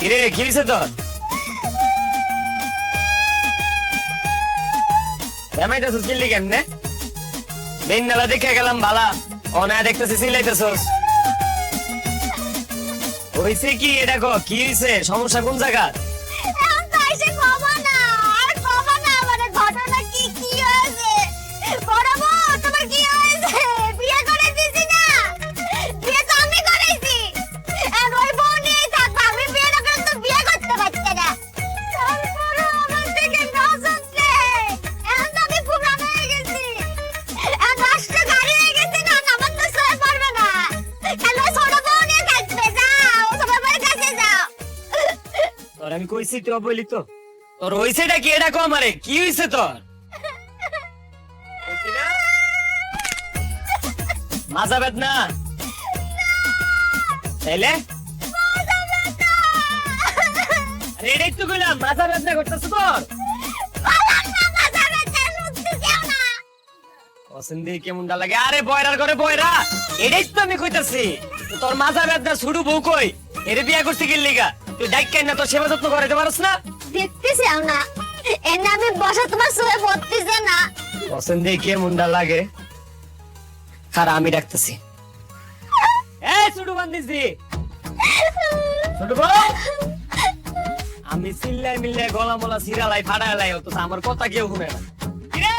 কিরে কি হইছে তোর? বেমাইতেছস কিল্লি কেমনে? দিন নালা দেখে গেলাম বালা, অনায় দেখতেছি সিলাইতেছস। হইছে কি এটা কো? কি হইছে? সমস্যা কোন জায়গা? আমি কইছি তুই বলি তো তোর হইছেটা কি এটা কো আমারে? কি হইছে তোর? মাজা বেদনা তাইলে এটাই তো কইলাম, মাজা বেদনা করতেছ তোর? পছন্দি কেমনটা লাগে? আরে বয়রার ঘরে বয়রা, এটাই তো আমি কইতাছি। তোর মাজা বেদনা ছুড়ু বউ কই? এরে বিয়া করতে গেলি লিগা তুই ডাইকাই না, তোর সেবা যত্ন করাইতে পারছ না? দেখতেছি না এনে আমি বসা তোমার শুয়ে পড়তেছে না। পছন্দি কেমনটা লাগে? খারা আমি ডাকতেছি। এই ছুটু বান্দিছি, ছুটু বউ, আমি চিল্লাই মিল্লাই গলা মলা সিরালাই ফাড়ালাই হতো, আমার কথা কেউ শুনে না। কিরে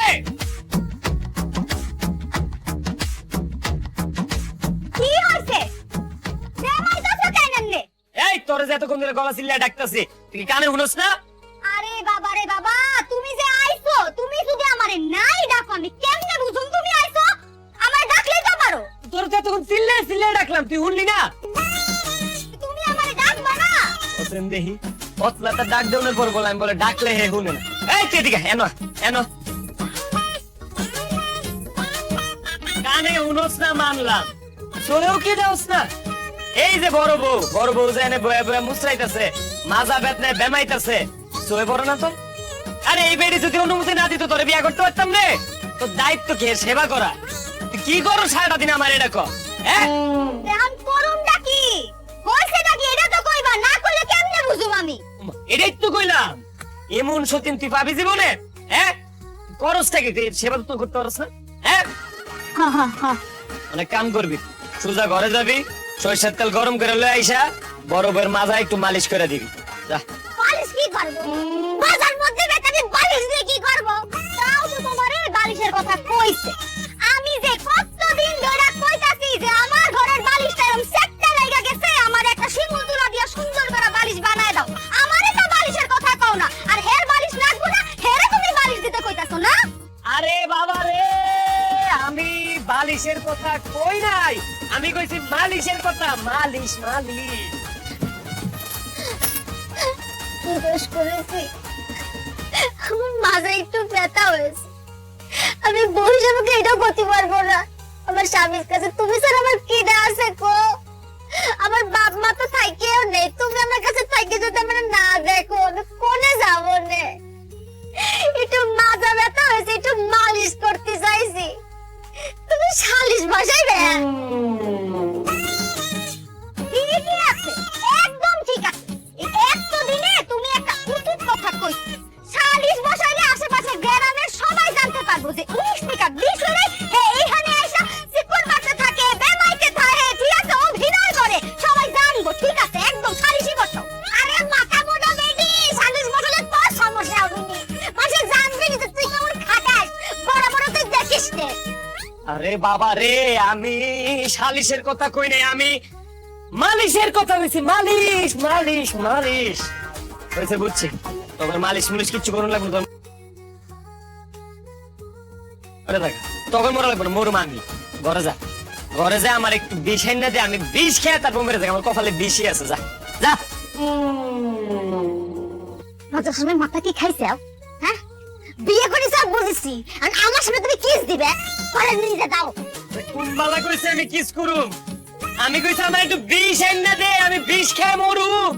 কি হইছে? দেমাইতাছ কেন নে? এই তোর যে এতক্ষণ ধরে গলা চিল্লাই ডাকতেছি, তুই কি কানে শুনছ না? আরে বাবা রে বাবা, তুমি যে আইছো, তুমি যদি আমারে নাই ডাকো আমি কেমনে বুঝুম তুমি আইছো? আমারে ডাকলেই তো পারো। তোর তো এতক্ষণ চিল্লাই চিল্লাই ডাকলাম, তুই শুনলি না? তুমি আমারে ডাকবা না? ওসেন দেহি পতলাটা ডাক দেওয়ার পর বললাম, বলে ডাকলে হে শুনে না। এই তুই এদিকে এনো এনো, কানে শুনছ না মানলাম, শোনেও কি দাওস না? এই যে বড় বউ যে এনে বয়া বয়া মুছরাইতেছে, মাজা বেদনায় বেমাইতেছে, শোয়ে পড়ো না তোর? আরে এই বেড়ি যদি অনুমতি না দিত তোরে বিয়া করতে পারতাম রে? তোর দায়িত্ব কি সেবা করা? তুই কি করো সারাটা দিন আমার? এটা কর। হ্যাঁ এখন করুমটা কি? হইছেটা কি এটা তো কইবা, না কইলে কেমনে বুঝুম আমি? এটাই তো কইলাম, এমন সতীন তুই পাবি জীবনে? হ্যাঁ করস থেকে তুই সেবা যত্ন করতে পারস না? হ্যাঁ হা হা হা। অনেক কাম করবি, সোজা ঘরে যাবি, সরিষার তেল গরম করে লয়ে আইসা বরফের মাজা একটু মালিশ করে দিবি। যা। বালিশ কি করব? বাজার মধ্যে বেটাকে বালিশ দিয়ে কি করব? তাও তো তোমারে বালিশের কথা কইছে। আমি যে কতদিন ধরে কইতাছি যে আমার ঘরের বালিশটা এরকম সেটটা লাগা গেছে, আমার একটা শিমুল তুলা দিয়া সুন্দর করে বালিশ বানায় দাও। আমারে তো বালিশের কথা কও না, আর হের বালিশ লাগবো না, হেরে তুমি বালিশ দিতে কইতাছো না? আরে বাবা রে, আমি বালিশের কথা কই নাই, আমি কইছি মালিশের কথা। মালিশ মালিশ কি দোষ করেছি? আমার মাঝে একটু ব্যথা হয়েছে, আমি বউ হিসেবে এটাও করতে পারবো না। আমার স্বামীর কাছে তুমি স্যার আমার কিডা আছে কো? আমার বাপ মা তো থাকেও নেই, তুমি আমার কাছে থাকি যদি আমার না দেখো আমি কোনে যাবো নে? একটু মাজা ব্যথা হয়েছে, একটু মালিশ করতে চাইছি, তুমি সালিশ বসাইবে? ঠিকই আছে, একদম ঠিক আছে। এই একটু দিনে তুমি একটা উচিত কথা কইছো। সালিশ বসাইলে আশেপাশে গ্রামের সবাই জানতে পারবো যে 19 থেকে 20 হলে এইখানে আইসা চিকুন মারতে থাকে, বেমাইতে থাকে, ঠিক আছে, অভিনয় করে, সবাই জানবো। ঠিক আছে, একদম সালিশই বসাও। আরে মাথা মোটা বেডি, সালিশ বসালে তোর সমস্যা হবে না, মাসে জানবি যে তুই কেমন খাটাস, বড় বড় তুই দেখিস নে। আরে বাবা রে, আমি সালিশের কথা কই নাই, আমি মালিশের কথা কইছি। মালিশ মালিশ মালিশ হইছে, বুঝছি। তখন মালিশ মুলিশ কিচ্ছু করুন লাগবে তোর, তখন মরা লাগবে না, মরুম আমি। ঘরে যা, ঘরে যা, আমার একটু বিষ এনে দে, আমি বিষ খেয়ে তারপর মেরে যাই, আমার কপালে বিষই আছে। যা যা। মাঝে সময় মাথা কি খাইছে? হ্যাঁ, বিয়ে করে সব বুঝেছি, আর আমার সামনে তুমি কিস দিবে? করে নিয়ে দাও। কুম্বালা কইছে আমি কিস করুম, আমি কইছি আমার একটু বিষ এনে দে, আমি বিষ খেয়ে মরুম।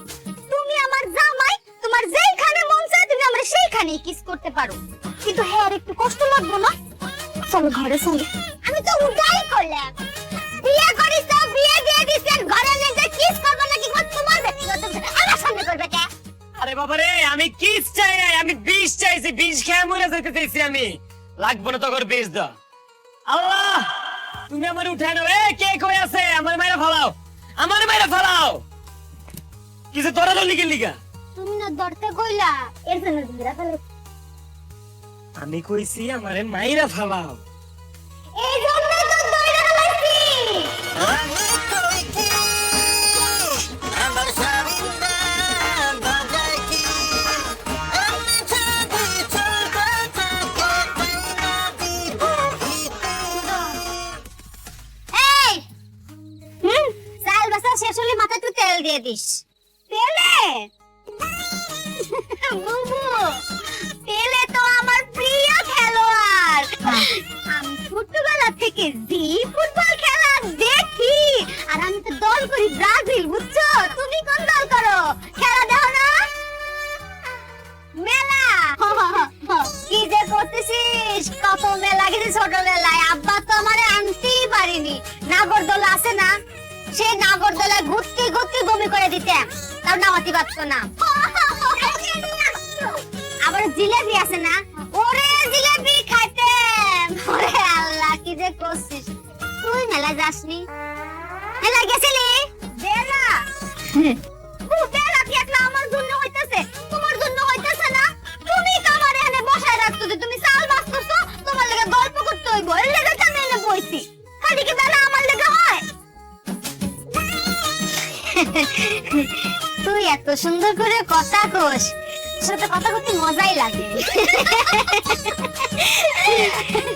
তুমি আমার জামাই, তোমার যেইখানে মন চায় তুমি আমরা সেইখানেই কিস করতে পারো, কিন্তু হ্যাঁ আর একটু কষ্ট লাগবে না? চলো ঘরে চলো। আমি তো উঠাই করলাম, বিয়ে করিস, বিয়ে দিয়ে দিছেন, ঘরে নিয়ে কিস করবে নাকি তোমার ব্যক্তিগত, আমার সামনে করবে। আমি কিস চাই নাই, আমি বিষ চাইছি, বিষ খেয়ে মরে যেতে চাইছি আমি। লাগবো না তোর বিষ দাও। আল্লাহ তুমি আমার উঠায় নাও। কে কই আছে? আমার মাইরা ফালাও, আমার মাইরা ফালাও। কিছু তোরা তো লিখে লিখা তুমি না ধরতে কইলা, এর জন্য ধরে ফেলে। আমি কইছি আমারে মাইরা ফালাও। এই জন্য তো ধরে ফেলাইছি। এই চাল বাসা শেষ হলে মাথায় তুই তেল দিয়ে দিস। তেলে বুবু, তেলে তো আমার প্রিয় খেলোয়াড়। আমি ছোটবেলা থেকে জি ফুটবল খেলা দেখি, আর আমি তো দল করি ব্রাজিল, বুঝছো? তুমি কোন দল করো? খেলা দেখো না? মেলা কি যে করতেছিস, কত মেলা গেছি ছোটবেলায়। আব্বা তো আমারে আনতেই পারিনি। নাগরদোলা আছে না, সে নাগরদোলায় ঘুরতে ঘুরতে বমি করে দিতাম, তাও নামাতে পারতো না। আবার জিলেবি আছে না, ওরে জিলেবি খাইতাম। ওরে আল্লাহ, কি যে করছিস তুই। মেলা যাসনি? মেলা গেছিলি? বেলা বেলা কি একলা আমার জন্য হইতাছে, তোমার জন্য হইতাছে না? তুমি তো আমার এখানে বসায় রাখতো যে তুমি চাল বাঁচতেছো, তোমার লেগে গল্প করতে হইব, এর লেগে তো আমি এনে বইছি। খালি কি বেলা আমার লেগে হয়? তুই এত সুন্দর করে কথা কস, সাথে কথা করতে মজাই লাগে।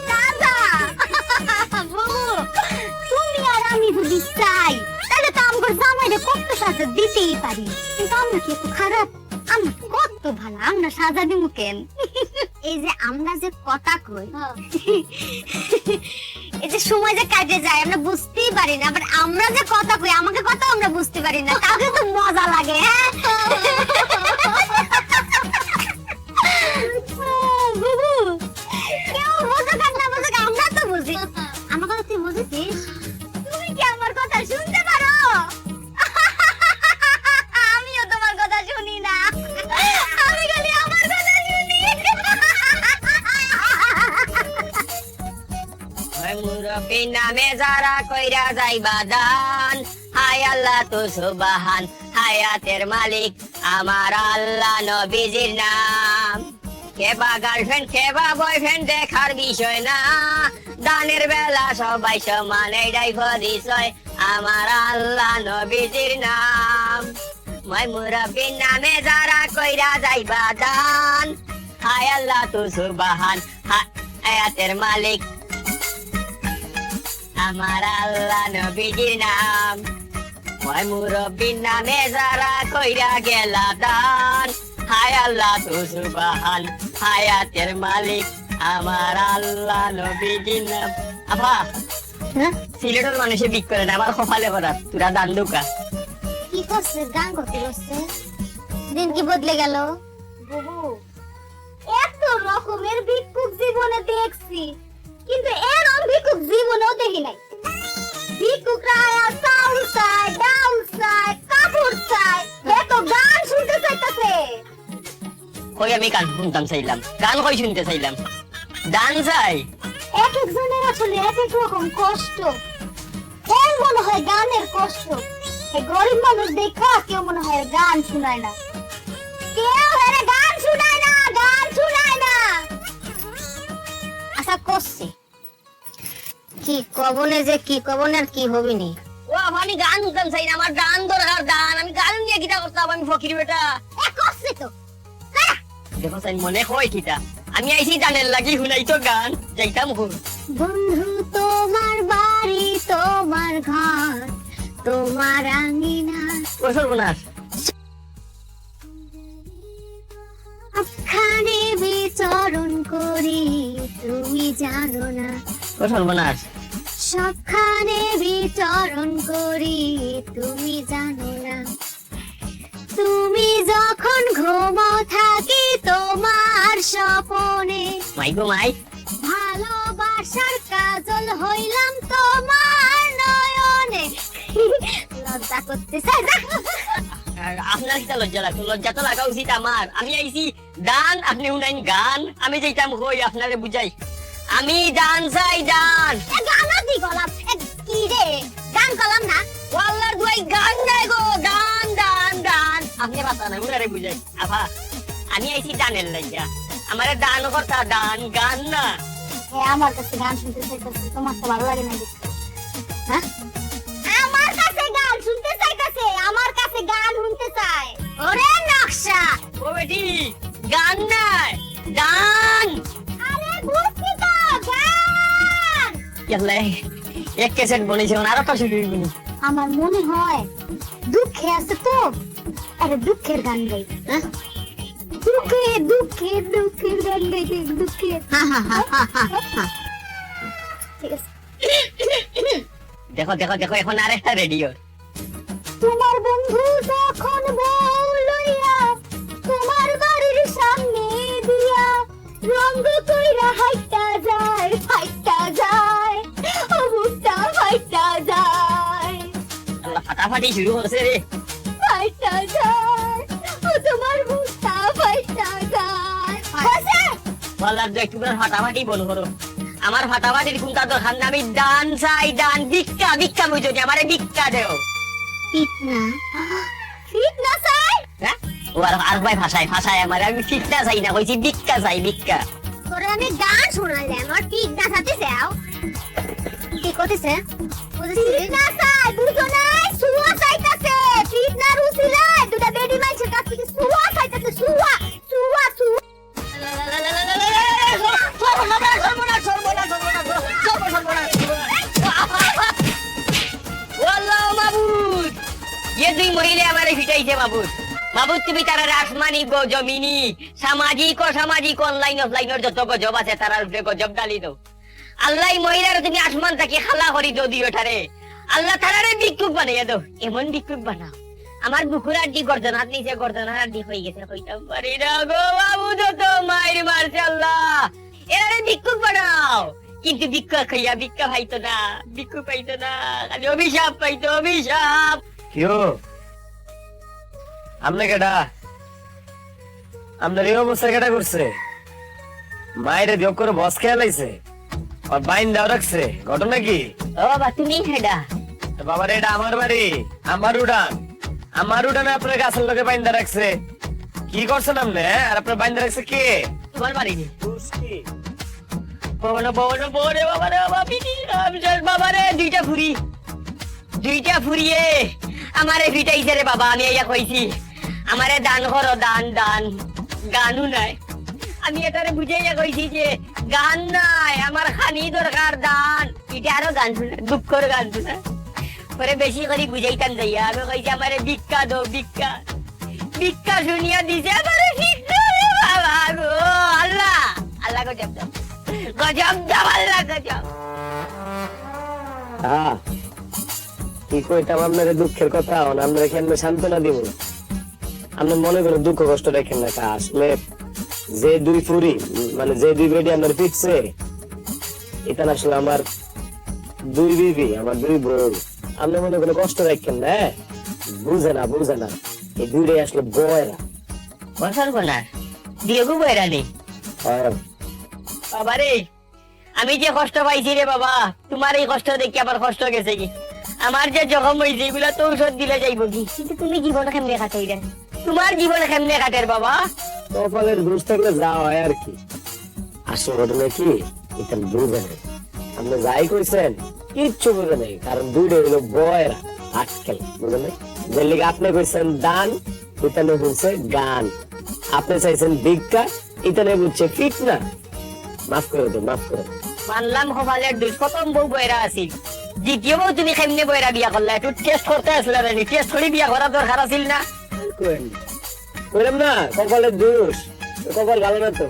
দাদা বাবু, তুমি আর আমি যদি চাই তাহলে তো আমার জামাইরে কত সাজা দিতেই পারি, কিন্তু আমরা কি এত খারাপ? আমরা কত ভালো, আমরা সাজা দিব কেন? এই যে আমরা যে কথা কই, এই যে সময় যে কাটে যায় আমরা বুঝতেই পারি না, আবার আমরা যে কথা কই আমাকে কথা আমরা বুঝতে পারি না, তাহলে তো মজা লাগে। বুবু, কেউ বুঝুক আর না বুঝুক, আমরা তো বুঝি। আমার কথা তুই বুঝেছিস? তুমি কি আমার কথা শুনতে পারো? আমিও তোমার কথা শুনি না, আমি খালি আমার কথা শুনি। মুরব্বী নামে যারা কইরা যাইবা দান, হায় আল্লাহ তো সুবহান, হায়াতের মালিক আমার আল্লাহ, নবীজির নাম। কেবা গার্লফ্রেন্ড কেবা বয়ফ্রেন্ড দেখার বিষয় না, দানের বেলা সবাই সমান, এইটাই পরিচয় আমার আল্লাহ, নবীজির নাম। মই মুরব্বীর নামে যারা কইরা যাইবা দান, হায় আল্লাহ তো সুবহান, হায়াতের মালিক আমার আল্লাহ, নবীজির নাম। মই মুরব্বীর নামে যারা কইরা গেলা দান, হায় আল্লাহ তো সুবহান, হায়াতের মালিক আমার আল্লাহ, নবীজির নাম। আপা সিলেটের মানুষে বিক করে না, আমার কপালে ভরা, তোরা দান দুকা। কি করছে? গান করতে করছে দিন কি বদলে গেল? বুবু, এত রকমের ভিক্ষুক জীবনে দেখছি, কিন্তু এরকম ভিক্ষুক জীবনেও দেখি নাই। ভিক্ষুকরা চাউল চায়, ডাল চায়, কাপড় চায়, এত গান শুনতে চাইতেছে। কই আমি গান শুনতাম চাইলাম, গান কই শুনতে চাইলাম, দান চাই। এক একজনের আসলে এক এক রকম কষ্ট। এর মনে হয় গানের কষ্ট, এই গরিব মানুষ দেখা কেউ মনে হয় গান শোনায় না, কেউ এর গান শোনায় না, গান শোনায় না। আশা করছি কি কবনে যে কি কবনের কি হবিনি। ও আমি গান শুনতাম চাই না, আমার দান দরকার, দান। আমি গান নিয়ে কিটা করতাম, আমি ফকির বেটা। এ করছে তো দেখো চাই মনে হয় কিটা, আমি আইছি গানের লাগি শুনাই তো গান যাইতাম ঘুর। বন্ধু তোমার বাড়ি, তোমার ঘর, তোমার আঙিনা, ও সর্বনাশ, আখানে বিচরণ করি, তুমি জানো না। ও সর্বনাশ, সবখানে বিচরণ করি, তুমি জানো না। তুমি যখন ঘুমাও থাকি তোমার স্বপনে, মাই গো মাই, ভালোবাসার কাজল হইলাম তোমার নয়নে। লজ্জা করতে চাই না। আপনি আপনার কিটা লজ্জা লাগতো? লজ্জা তো লাগা উচিত আমার। আমি আইছি দান, আপনি উনাইন গান। আমি যেইটাম কই আপনারে বুঝাই, আমি দান চাই দান। এ গানা দি গলাম কি রে গান কলাম না ওয়াল্লার দুই গান নাই গো, দান দান দান। আপনি বাতা না উনারে বুঝাই। আফা আমি আইছি দানের লাগিয়া, আমারে দান করতা, দান গান না। এ আমার কাছে গান শুনতে চাইতেছে তোমার তো ভালো লাগে না হ্যাঁ আমার কাছে গান শুনতে চাইতেছে আমার কাছে গান শুনতে চায় ওরে নকশা ও বেটি গান নাই, দান। আরে বুঝছি তো গান ইয়াল্লা এক ক্যাসেট বলেছে, আরো তো শুরু হইবি। আমার মনে হয় দুঃখে আছে তো আরে দুঃখের গান গাই হ্যাঁ দুঃখে দুঃখে দুঃখের গান গাই দুঃখে ঠিক আছে দেখো দেখো দেখো, এখন আরেকটা রেডিও। তোমার বন্ধু যখন বউ লইয়া তোমার বাড়ির সামনে দিয়া রঙ কইরা হাইটা যায় অবুকটা হাইটা যায় আল্লাহ ফাটাফাটি শুরু করছে রে। ফাইটা যায় ও তোমার মুখটা ফাইটা যায় হইছে ওয়াল্লার দুই একটু ফাটাফাটি বল করো। আমার ফাটাফাটির কোনটা দরকার না, আমি দান চাই দান। ভিক্ষা ভিক্ষা বুঝো নি, আমারে ভিক্ষা দেও। ফিটনা চাই হ্যাঁ ও আর ভাই ভাষায় ভাষায় আমার, আমি ভিক্ষা চাই না, কইছি ভিক্ষা চাই ভিক্ষা। তোরে আমি গান শোনাইলাম আর ফিটনা চাইতে চাও কি করতেছে ফিটনা চাই বুঝো নাই সুয়া চাইতাছে ফিটনা রুসিলে দুটা বেডি মাইছের কাছ থেকে সুয়া চাইতাছে সুয়া সুয়া সুয়া ওয়াল্লাহ মাবুদ, ये দুই মহিলা আমারে ফিটাইছে মাবুদ। মাবুদ তুমি তারা আসমানি জমিনি সামাজিক অসামাজিক অনলাইন অফলাইনের যত গজব আছে তারার উপরে গজব ডালি দাও। আল্লাহ মহিলার তুমি আসমান থেকে খালা করি দাও দিও ঠারে। আল্লাহ তারারে ভিক্ষুক বানাইয়া দাও, এমন ভিক্ষুক বানাও আমার বুকুর আড্ডি গর্দনার নিচে গর্দনার আড্ডি হয়ে গেছে, কইতাম পারি না গো মাবুদ, তো মায়ের মারছে আল্লাহ। এরারে ভিক্ষুক বানাও, কিন্তু ভিক্ষা খাইয়া ভিক্ষা পাইতো না, ভিক্ষু পাইতো না, খালি অভিশাপ পাইতো অভিশাপ। কিও আমনে কেডা আমনের এই অবস্থা কেডা করছে? মায়েরে বিয়োগ করে বস খেয়ে লাইছে আর বাইন দাও রাখছে, ঘটনা কি? ও বাবা তুমি হেডা? বাবার এটা আমার বাড়ি, আমার উড়ান, আমার উড়ানে আপনার গাছের লোকে বাইন্দা রাখছে। কি করছেন আপনি? আর আপনার বাইন্দা রাখছে কে? তোমার বাড়ি নেই বাবা, বাবা রে বাবা রে বাবা, পিটি বাবা রে, দুইটা ফুরিয়ে আমারে ফিটাইছে রে বাবা। আমি ইয়া কইছি আমারে দান করো, দান দান। গানও নাই, আমি এটারে বুঝাইয়া কইছি যে গান নাই, আমার খানি দরকার দান। এটা আরো গান শুনে দুঃখর গান শুনে পরে বেশি করে বুঝাইতাম যাইয়া। আমি কইছি আমারে ভিক্ষা দাও ভিক্ষা, ভিক্ষা শুনিয়া দিছে আমারে ভিক্ষা রে বাবা গো। আল্লাহ আল্লাহ গজব দাও, গজব দাও আল্লাহ গজব। কি কইতাম আপনার দুঃখের কথা, আপনার এখানে সান্ত্বনা দিব। আপনি মনে করেন দুঃখ কষ্ট রেখেন না, আসলে যে দুই ফুরি মানে যে দুই বেডি আপনার পিটছে, এটা আসলে আমার দুই বিবি, আমার দুই বউ। আপনি মনে করেন কষ্ট রাখেন না, বুঝে না বুঝে না, এই দুইটাই আসলে বয়রা। বছর কোনার দিয়ে গো বয়রা নেই বাবা রে। আমি যে কষ্ট পাইছি রে বাবা, তোমার এই কষ্ট দেখি আমার কষ্ট গেছে কি। আমার যে জখম হয়েছে এগুলা তো ঔষধ দিলে যাইব কি, কিন্তু তুমি জীবন কেমনে কাটাই দেন? তোমার জীবন কেমনে কাটের বাবা? কপালের দোষ থাকলে যা হয় আর কি। আসল ঘটনা কি এটা বুঝে নেই, আপনি যাই কইছেন কিচ্ছু বুঝে নেই, কারণ দুইটা হইলো বয়রা আজকাল বুঝে নেই। যে লিগে আপনি কইছেন দান, ইতানে বলছে গান। আপনি চাইছেন ভিক্ষা, ইতানে বুঝছে ফিট না। মাফ করে দেন, মাফ করে দেন। মানলাম কপালের দোষ, প্রথম বউ বয়রা আছিল, দ্বিতীয় বউ তুমি কেমনে বয়রা বিয়া করলা? একটু টেস্ট করতে আসলে না, টেস্ট করে বিয়া করা দরকার আছিল না? কইলাম না কপালের দোষ, কপাল ভালো না তো।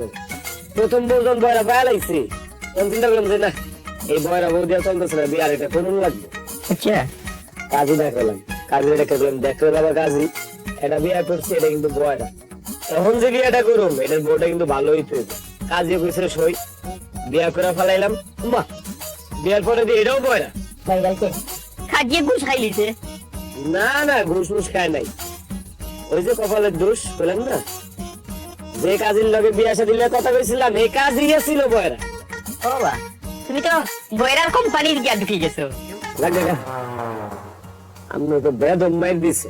প্রথম বউ যখন বয়রা পায়া লাগছি তখন চিন্তা করলাম যে না, এই বয়রা বউ দিয়া চলতেছে না, বিয়ার এটা করুন লাগবে। আচ্ছা কাজী দেখালাম, কাজী দেখালাম, দেখতে বাবা কাজী এটা বিয়া করছে, এটা কিন্তু বয়রা। তখন যে বিয়াটা করুম এটার বউটা কিন্তু ভালো হইতে হইবে। কাজী কইছে সই, বিয়া করে ফেলাইলাম। বাহ, বিয়ার পরে দিয়ে এটাও বয়রা। খাজিয়ে ঘুষ খাই লিছে? না না, ঘুষ ঘুষ খায় নাই। ওই যে কপালের দোষ বললাম না, যে কাজের লগে বিয়া শাদী দিলে কথা কইছিলাম এই কাজই ছিল বয়রা। ও বাবা, তুমি তো বইরার কোম্পানির গিয়া ঢুকে গেছো। লাগে না আপনি তো বেদম মাইর দিছে,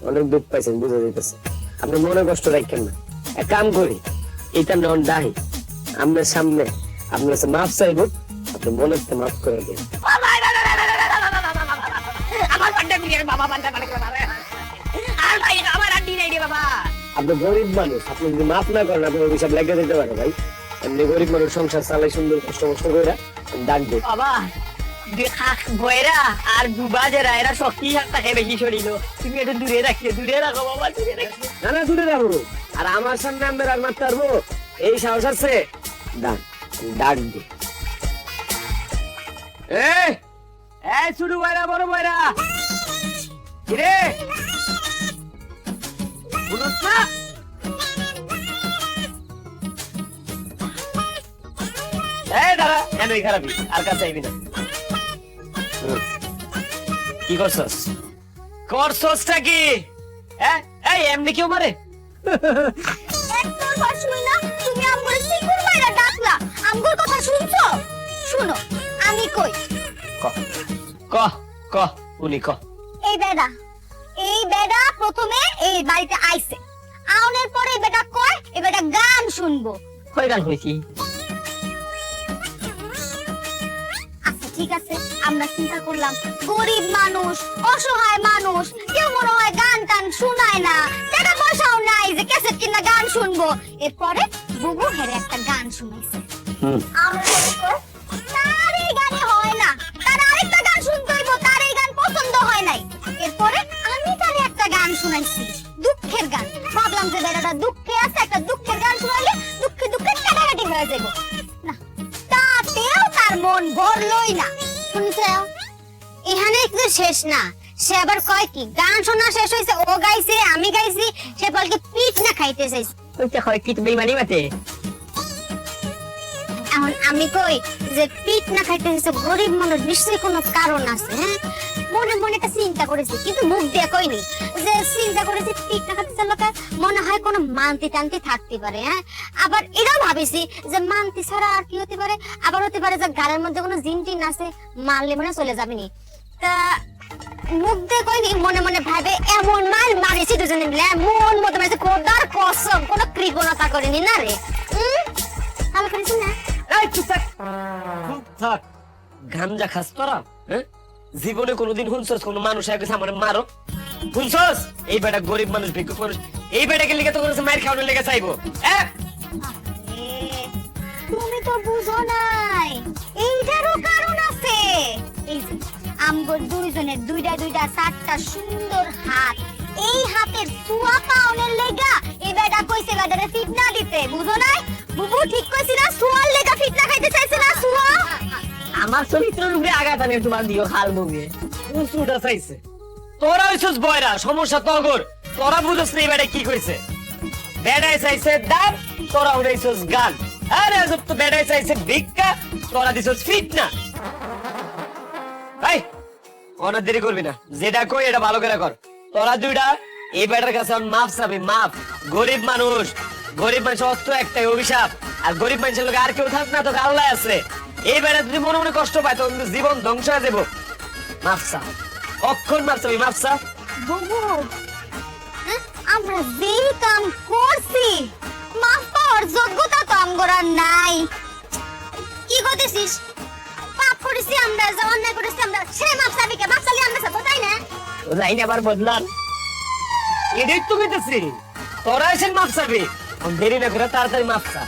অনেক দুঃখ পাইছেন বুঝা যাইতেছে। আপনি মনে কষ্ট রাখেন না, এক কাম করি এটা নন ডাহি আপনার সামনে আপনার কাছে মাফ চাইব, আপনি মনে মাফ করে দিন। আমার বান্ডা মিলিয়ন বাবা, বান্ডা মানে আর ভাই আমার আন্টি নাই রে বাবা। আপনি গরিব মানুষ, আপনি যদি মাফ না করেন আপনি অভিশাপ লেগে যেতে পারে ভাই। এমনি গরিব মানুষ সংসার চালাই সুন্দর কষ্ট কষ্ট করে ডাক দেব। বাবা বইরা আর দুবাজেরা এরা শক্তি থাকে বেশি শরীর, তুমি একটু দূরে রাখিও, দূরে রাখো বাবা, দূরে রাখো। না না দূরে রাখবো, আর আমার সামনে আমরা আর মারতে পারবো এই সাহস আছে? ডাক ডাক দি। এই এই ছোট বয়রা বড় বয়রা কিরে বুঝছ না? এই দাঁড়া, কেন এই খারাপই আর কাছে আইবি না। কি করছস? করছসটা কি? হ্যাঁ এই এমনি কেউ মারে? একবার কথা শুনি না, তুমি আমগরে সিকুর মাইরা ডাকলা, আমগর কথা শুনছো? শুনো, আমি কই ক ক ক উনি ক। এই বেডা প্রথমে এই বাড়িতে আইছে, আউনের পরে এই বেডা কয় এই বেডা গান শুনবো। কই গান হইছি? আচ্ছা ঠিক আছে, আমরা চিন্তা করলাম গরিব মানুষ, অসহায় মানুষ, কেউ মনে হয় গান টান শুনায় না, টাকা পয়সাও নাই যে ক্যাসেট কিনা গান শুনবো। এরপরে বুবু হেরে একটা গান শুনাইছে। আমরা মনে করি, তার এই গানে হয় না, তার আরেকটা গান শুনতে হইব, তার এই গান পছন্দ হয় নাই। এরপরে আমি তারে একটা গান শুনাইছি, দুঃখের গান। ভাবলাম যে বেটাটা দুঃখে আছে, একটা দুঃখের গান শুনাইলে দুঃখে দুঃখে কাটাকাটি হয়ে যাইব। না, তাতেও তার মন ভরলই না। শুনছো, এখানে একটু শেষ না, সে আবার কয় কি গান শোনা শেষ হয়েছে, ও গাইছে আমি গাইছি, সে বলকে পিঠ না খাইতে চাইছে। ওইটা হয় কি তুমি মানি মাতে? এখন আমি কই যে পিঠ না খাইতে চাইছে, গরিব মানুষ, নিশ্চয়ই কোনো কারণ আছে। হ্যাঁ, মনে মনে একটা চিন্তা করেছি, কিন্তু মুখ দিয়ে কইনি। যে চিন্তা করেছি পিঠ না খাইতে চাইলে মনে হয় কোনো মানতি টানতি থাকতে পারে। হ্যাঁ, আবার এটাও ভাবিছি যে মানতি ছাড়া আর কি হতে পারে, আবার হতে পারে যে গাড়ির মধ্যে কোনো জিন টিন আছে, মারলে মনে চলে যাবে নি। তা মুখ দিয়ে কইনি, মনে মনে ভাবে এমন মাল মারিছি দুজনে মিলে, মন মতো মারিছি, খোদার কসম কোনো কৃপণতা করেনি না রে। ভালো করেছি না? এই চুপ থাক, চুপ থাক। গাঞ্জা খাস তোরা? হ্যাঁ, জীবনে কোনোদিন শুনছস কোন মানুষ আগে আমার মারো? শুনছস? এই বেটা গরিব মানুষ, ভিক্ষুক মানুষ, এই বেটাকে লিখে তো করেছে মায়ের খাওয়ানোর লেগে চাইবো। তুমি তো বুঝো নাই, এইটারও কারণ আছে। এই যে আমগর দুইজনের দুইটা দুইটা চারটা সুন্দর হাত, এই হাতের সুয়া পাওনের লেগা এই বেটা কইছে বেটারে ফিটনা দিতে, বুঝো নাই? বুবু ঠিক কইছি না, সুয়ার লেগা ফিটনা খাইতে চাইছে না? সুয়া আমার চরিত্রের উপরে আঘাত আনে তোমার দিও খাল মুগে। উঁচুটা চাইছে, তোরা হইছস বয়রা, সমস্যা তগর। তোরা বুঝছস না এই বেটা কি কইছে? বেটাই চাইছে দাম, তোরা উড়াইছস গান। আরে আজব তো, বেটাই চাইছে ভিক্ষা, তোরা দিছস ফিটনা। এই অনেক দেরি করবি না, যেটা কই এটা ভালো করে কর। তোরা দুইটা এই বেটার কাছে মাফ চাবি, মাফ। গরিব মানুষ, গরিব মানুষ অস্ত্র একটাই অভিশাপ, আর গরিব মানুষের লোক আর কেউ থাক না, তো আল্লাহ আছে। এই বেটা যদি মনে মনে কষ্ট পায় তো জীবন ধ্বংস হয়ে যাবো। মাফ চা, অক্ষণ মাফ চাবি, মাফ চা। বুবু, আমরা যেই কাম করছি মাফ পাওয়ার যোগ্যতা তো আমগর আর নাই। কি করতেছিস? পাপ করেছি আমরা, যা অন্যায় করেছি আমরা, সে মাফ চাবি কে? মাফ চালি আমরা চাবো, তাই না? লাইন আবার বদলান। এটাই তো কইতেছি, তোরা এসে মাফ চাবি। দেরি না করে তাড়াতাড়ি মাফ চা,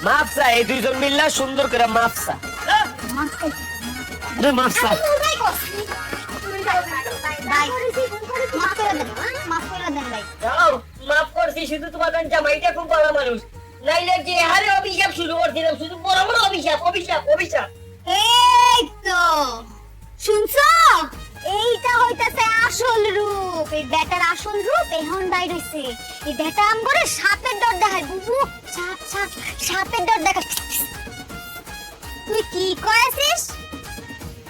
মাফ চা। এই দুইজন মিল্লা সুন্দর করে মাফ চা। মাফ চাইছি। মাফ চা। ভাই, মাফ করে দেন, মাফ করে দেন ভাই। যাও, মাফ করছি, শুধু তোমার জামাইটা খুব ভালো মানুষ, নাইলে যে হারে অভিশাপ শুরু করছিলাম, শুধু বড় বড় অভিশাপ অভিশাপ অভিশাপ। এই তো শুনছো, এইটা হইতাছে আসল রূপ। এই বেটার আসল রূপ এখন বাইর হইছে। এই বেটা আমগরে সাপের ডর দেখায়। বুবু, সাপ সাপ সাপের ডর দেখায়। তুই কি করেছিস?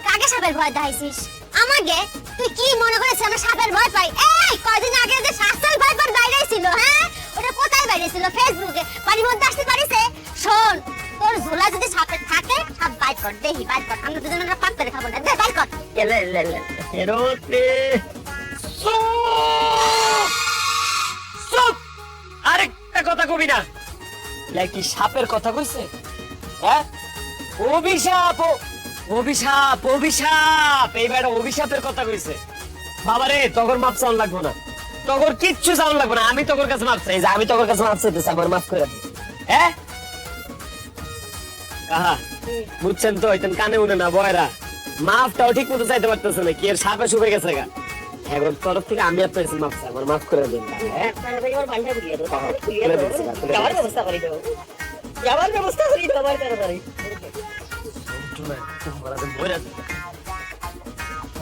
কাকে সাপের ভয় দেখাইছিস? আমাকে? তুই কি মনে করেছিস আমরা সাপের ভয় পাই? এই কয়দিন আগে যে শাস্ত্র দিল ফেসবুকে, বাড়ির মধ্যে আসতে পারিছে। শোন, তোর ঝোলা যদি সাপে থাকে, সাপ বাইর কর, দেখি বাইর কর, আমরা দুজনে আমরা পাক করে খাবো না, দে বাইর কর। এরোতে চুপ! আরেকটা কথা কবি না। কি সাপের কথা কইছে? হ্যাঁ, অভিশাপ অভিশাপ অভিশাপ, এই বেটা অভিশাপের কথা কইছে। বাবারে, তখন মাপ চাওয়ান লাগবো না, তখন কিচ্ছু চাওয়ান লাগবো না। আমি তোর কাছে মাপ চাই, যে আমি তোর কাছে মাপ চাইতেছি, আমার মাফ করে দে। হ্যাঁ, কাহা বুঝছেন তো? এতেন কানে উঠে না বয়রা, মাফটাও ঠিক মতো চাইতে পারতেছে না, কি এর সাপে শুকে গেছে গা। এখন তরফ থেকে আমি আপনার কাছে মাপ চাই, আমার মাফ করে দেন। হ্যাঁ,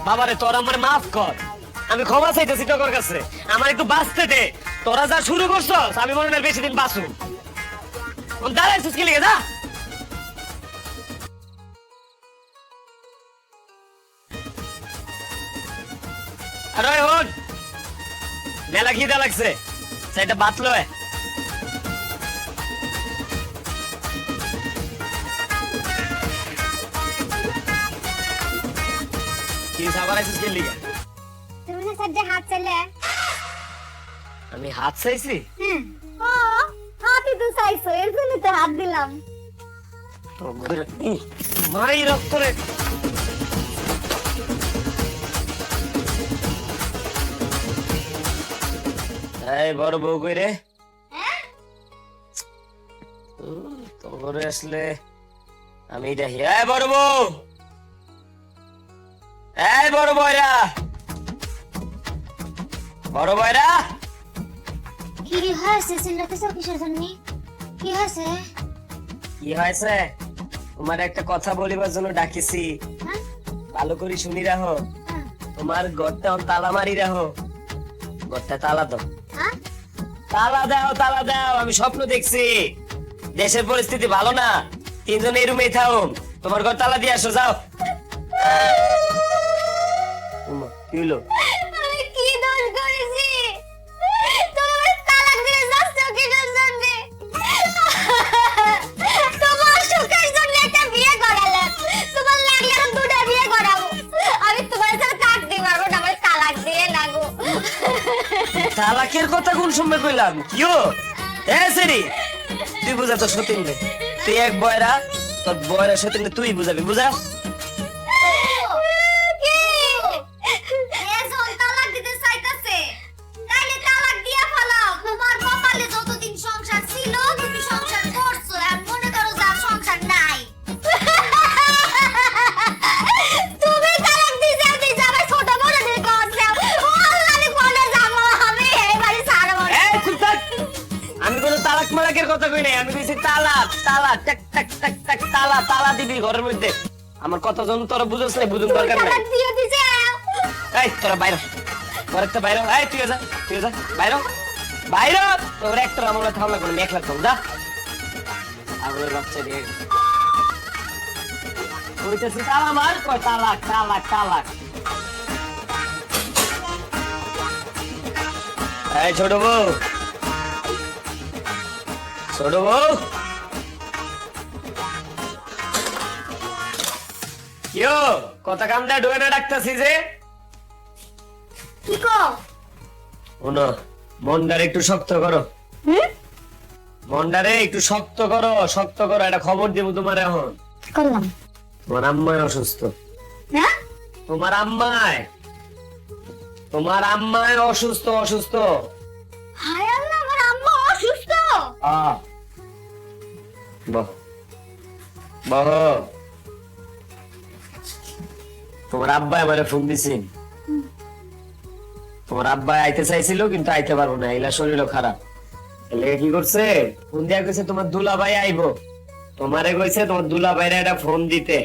বাবারে, তোর আমার মাফ কর, আমি ক্ষমা চাইতেছি তোর কাছে, আমার একটু বাঁচতে দে। তোরা যা শুরু করছস, আমি মনে হয় বেশি দিন বাঁচু। দাঁড়াইছিস কি লিগে? যা। আরে হন, মেলা খিদা লাগছে, সেটা বাতলো। কি সাবার আছিস কি লিগে? তুমি না স্যার যে হাত চাইলে? আমি হাত চাইছি? ও, হাতই তো চাইছো, এর জন্য তো হাত দিলাম। মাই রক্ত রে। এই বড় বউ কই রে? তোর আসলে আমি দেখি। এই বড় বউ, এই বড় বয়রা, বড় বয়রা। কি হয়েছে? চিল্লাতেছো কিসের জন্য? কি হয়েছে? কি হয়েছে? তোমার একটা কথা বলিবার জন্য ডাকিছি, হ্যাঁ? ভালো করে শুনি রাখো। হ্যাঁ। তোমার ঘরটা তালা মারি রাখো, ঘরটা তালা দাও, হ্যাঁ? তালা দাও, তালা দাও। আমি স্বপ্ন দেখছি, দেশের পরিস্থিতি ভালো না, তিনজন এই রুমেই থাকুন, তোমার ঘর তালা দিয়ে আসো, যাও। কি হলো? আমি কি দোষ করেছি? তুমি আমাকে তালাক দিয়ে যাচ্ছ কিসের জন্য? তোমার সুখের জন্য একটা বিয়ে করালাম, তোমার লাগলে আমি দুটো বিয়ে করাবো। আমি তোমার সাথে থাকতে পারবো না, আমার তালাক দিয়ে লাগো। তালাকের কথা কোন সময় কইলাম? কিও এ সেরি, তুই বুঝা তো সতীন রে, তুই এক বয়রা, তোর বয়রা সতীন তুই বুঝাবি, বুঝা। কি? এজন তালাক দিতে চাইতাছে, তাইলে তালাক দিয়া ফেলাও। তোমার কপালে যতদিন সংসার ছিল তুমি সংসার করছো, আর মনে করো যার সংসার নাই। তুমি তালাক দিতে দিতে আমার ছোট বোনদের ঘর যাও। ও আল্লাহ, আমি কোনে যাবো? আমি এই বাড়ি ছাড়বো না। এই চুপ থাক, আমি কোনো তালাক মালাকের কথা কই নাই, আমি কইছি তালা, তালা, টাক টাক টাক টাক, তালা, তালা দিবি ঘরের মধ্যে। আমার কথা যখন তোরা বুঝছ না, বুঝুন দরকার নাই। তালাক দিয়ে দিছে। এই তোরা বাইরে, তোর একটা বাইরে, এই তুই যা, তুই যা বাইরে, বাইরে। তোর একটা আমরা থামলা করে মেঘ লাগতো, যা। আগুনের বাচ্চা দিয়ে কইতেছি তালা মার, কয় তালাক, তালাক, তালাক। এই ছোট বউ, ছোট বউ, কিও কথা কামটা ডুবে না ডাকতাছি যে? কি কো? শোনো, মনটারে একটু শক্ত করো, মনটারে একটু শক্ত করো, শক্ত করো। একটা খবর দিব তোমার, এখন করলাম। তোমার আম্মায় অসুস্থ। হ্যাঁ? তোমার আম্মায়, তোমার আম্মায় অসুস্থ, অসুস্থ। হায় আল্লাহ, আমার আম্মা অসুস্থ। আহ, বাহ বাহ, তোমার আব্বা আমারে ফোন দিছেন, তোমার আব্বা আইতে চাইছিল কিন্তু আইতে পারবো না, এলা শরীরও খারাপ। এলে কি করছে, ফোন দিয়া কইছে তোমার দুলাভাই আইবো, তোমারে কইছে তোমার দুলাভাইরে একটা ফোন দিতে।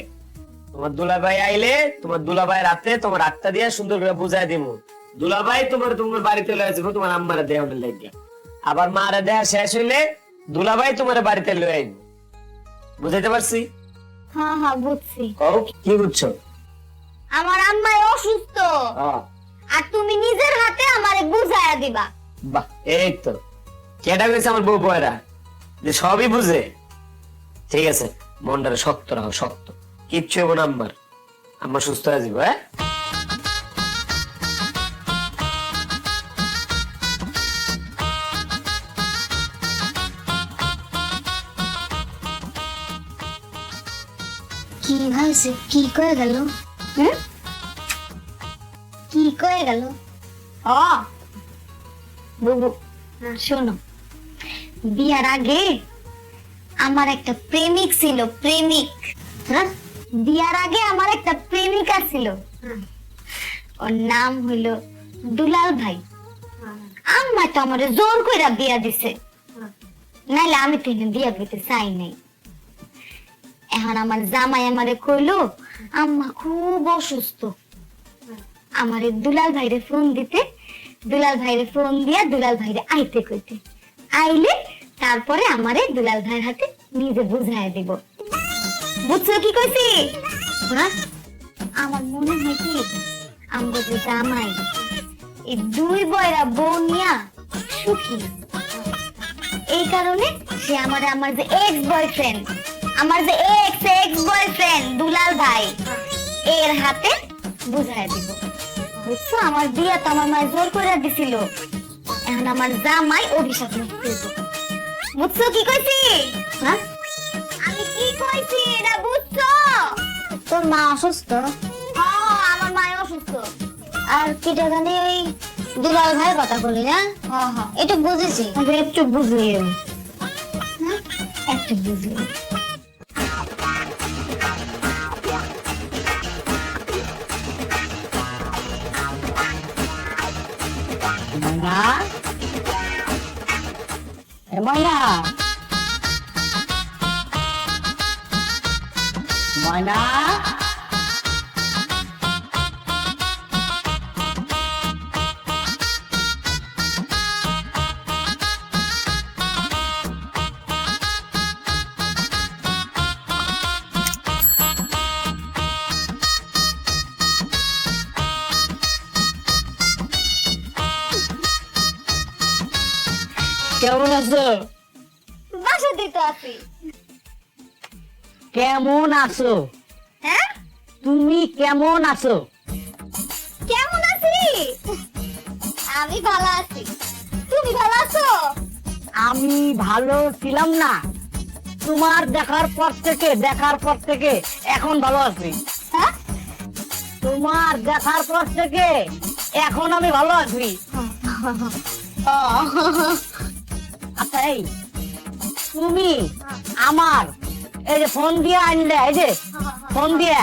তোমার দুলাভাই আইলে তোমার দুলাভাই রাতে তোমার আটটা দিয়া সুন্দর করে বুঝাই দিমু। দুলাভাই তোমার তোমার বাড়িতে লয়ে আসবো, তোমার আম্মারে দেওয়ার লাগিয়া। আবার মারে দেয়া শেষ হইলে দুলাভাই তোমার বাড়িতে লয়ে আইবো। বুঝাইতে পারছি? হ্যাঁ হ্যাঁ, বুঝছি। কও কি বুঝছো? আমার আম্মাই অসুস্থ, হ্যাঁ, আর তুমি নিজের হাতে আমারে বুঝাইয়া দিবা। বাহ, এই তো কেটা কইছে আমার বউ বয়রা যে সবই বুঝে? ঠিক আছে, মনটারে শক্ত রাখো, শক্ত। কিচ্ছু হবো না আম্মার। আম্মা সুস্থ হয়ে যাবো। হ্যাঁ, কি হয়েছে? কি কয়ে গেল? কি কয়ে গেল? ও বুবু, শোনো, বিয়ার আগে আমার একটা প্রেমিক ছিল। প্রেমিক? হ্যাঁ, বিয়ার আগে আমার একটা প্রেমিকা ছিল। ওর নাম হইল দুলাল ভাই। আম্মা তো আমার জোর কইরা বিয়া দিছে, নাইলে আমি তো এনে বিয়া করতে চাই নাই। এখন আমার জামাই আমারে কইলো আম্মা খুব অসুস্থ, আমারে দুলাল ভাইরে ফোন দিতে। দুলাল ভাইরে ফোন দিয়া দুলাল ভাইরে আইতে কইতে। আইলে তারপরে আমারে দুলাল ভাইয়ের হাতে নিজে বুঝায় দিব। বুঝছো কি কইছি? হ্যাঁ, আমার মনে হয় কি আমরা যে জামাই এই দুই বয়রা বউ নিয়া সুখী না। এই কারণে সে আমারে আমার যে এক্স বয়ফ্রেন্ড, আমার যে এক্স বয়ফ্রেন্ড দুলাল ভাই, এর হাতে বুঝায় দিব। বুঝছো, আমার বিয়া তো আমার মায়ের জোর করে দিছিল। এখন আমার জামাই অভিশাপ মুক্ত হইব। বুঝছো কি কইছি? হ্যাঁ, আমি কি কইছি এটা বুঝছো? তোর মা অসুস্থ? হ্যাঁ, আমার মা অসুস্থ। আর কি জানি ওই দুলাল ভাইয়ের কথা বলি না? হ্যাঁ হ্যাঁ, এটা বুঝেছি, একটু বুঝলি। হ্যাঁ, একটু বুঝলি। ময়না, এ ময়না, ময়না, কেমন আছো? বাসাতেই তো আছি। কেমন আছো? হ্যাঁ, তুমি কেমন আছো? কেমন আছি? আমি ভালো আছি। তুমি ভালো আছো? আমি ভালো ছিলাম না, তোমার দেখার পর থেকে এখন ভালো আছি। হ্যাঁ, তোমার দেখার পর থেকে এখন আমি ভালো আছি। আচ্ছা, এই তুমি আমার এই যে ফোন দিয়ে আনলে, এই যে ফোন দিয়ে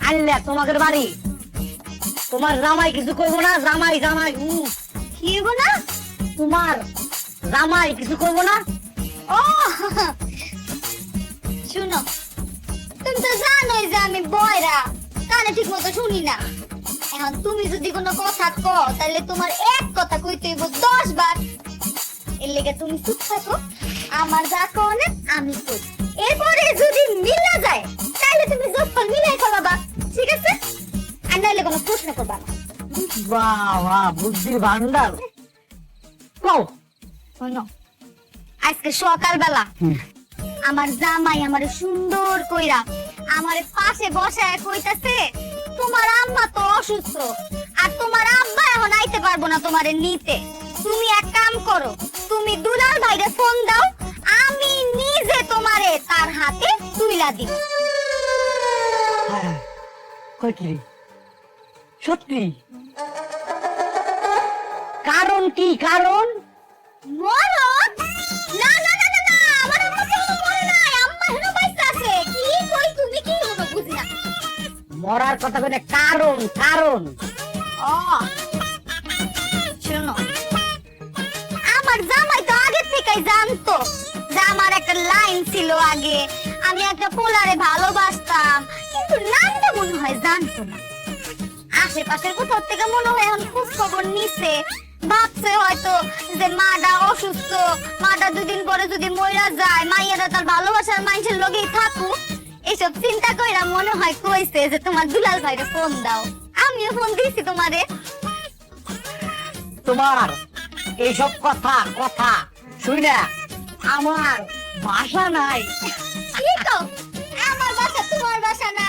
আনলে তোমাদের বাড়ি, তোমার জামাই কিছু করবো না? জামাই জামাই কি হইব না? তোমার জামাই কিছু করবো না? ও শুনো, তুমি তো জানোই যে আমি বয়রা, কানে ঠিক মতো শুনি না। এখন তুমি যদি কোনো কথা কও তাহলে তোমার এক কথা কইতে হইব 10 বার। এর লেগে তুমি চুপ থাকো, আমার যা কনে আমি কই। এরপরে যদি মিলা যায় তাহলে তুমি জোফল মিলাই ফেলাবা, ঠিক আছে? আর নাইলে কোনো প্রশ্ন করবা না। বাহ বাহ, বুদ্ধির ভান্ডার। কও। শোনো, আজকে সকালবেলা আমার জামাই আমারে সুন্দর কইরা আমার পাশে বসায় কইতাছে তোমার আম্মা তো অসুস্থ আর তোমার আব্বা এখন আইতে পারবো না তোমারে নিতে। তুমি এক কাম করো, তুমি দুলাল ভাইরে ফোন দাও, আমি নিজে তোমারে তার হাতে তুইলা দিব। কই কি রে? সত্যি? কারণ কি? কারণ মরণ? না না না না না, আমার আম্মা কেন মরে নাই, আম্মা হেনো বাইসা আছে। কি কই তুমি, কি হলো বুঝি না। মরার কথা কইলে কারণ কারণ ও শোনো, আমার জামাই তো আগে থেকেই জানতো যে আমার একটা লাইন ছিল আগে, আমি একটা পোলারে ভালোবাসতাম, কিন্তু নামটা মনে হয় জানতো না। আশেপাশের কোথাও থেকে মনে হয় এখন খোঁজ খবর নিছে, ভাবছে হয়তো যে মাটা অসুস্থ, মাটা 2 দিন পরে যদি মইরা যায়, মাইয়ারা তার ভালোবাসার মানুষের লগেই থাকুক, এসব চিন্তা কইরা মনে হয় কইছে যে তোমার দুলাল ভাইরে ফোন দাও। আমিও ফোন দিছি তোমারে। তোমার এইসব কথা কথা শুই না, আমার ভাষা নাই। কি তো আমার বাসা তোমার বাসা না?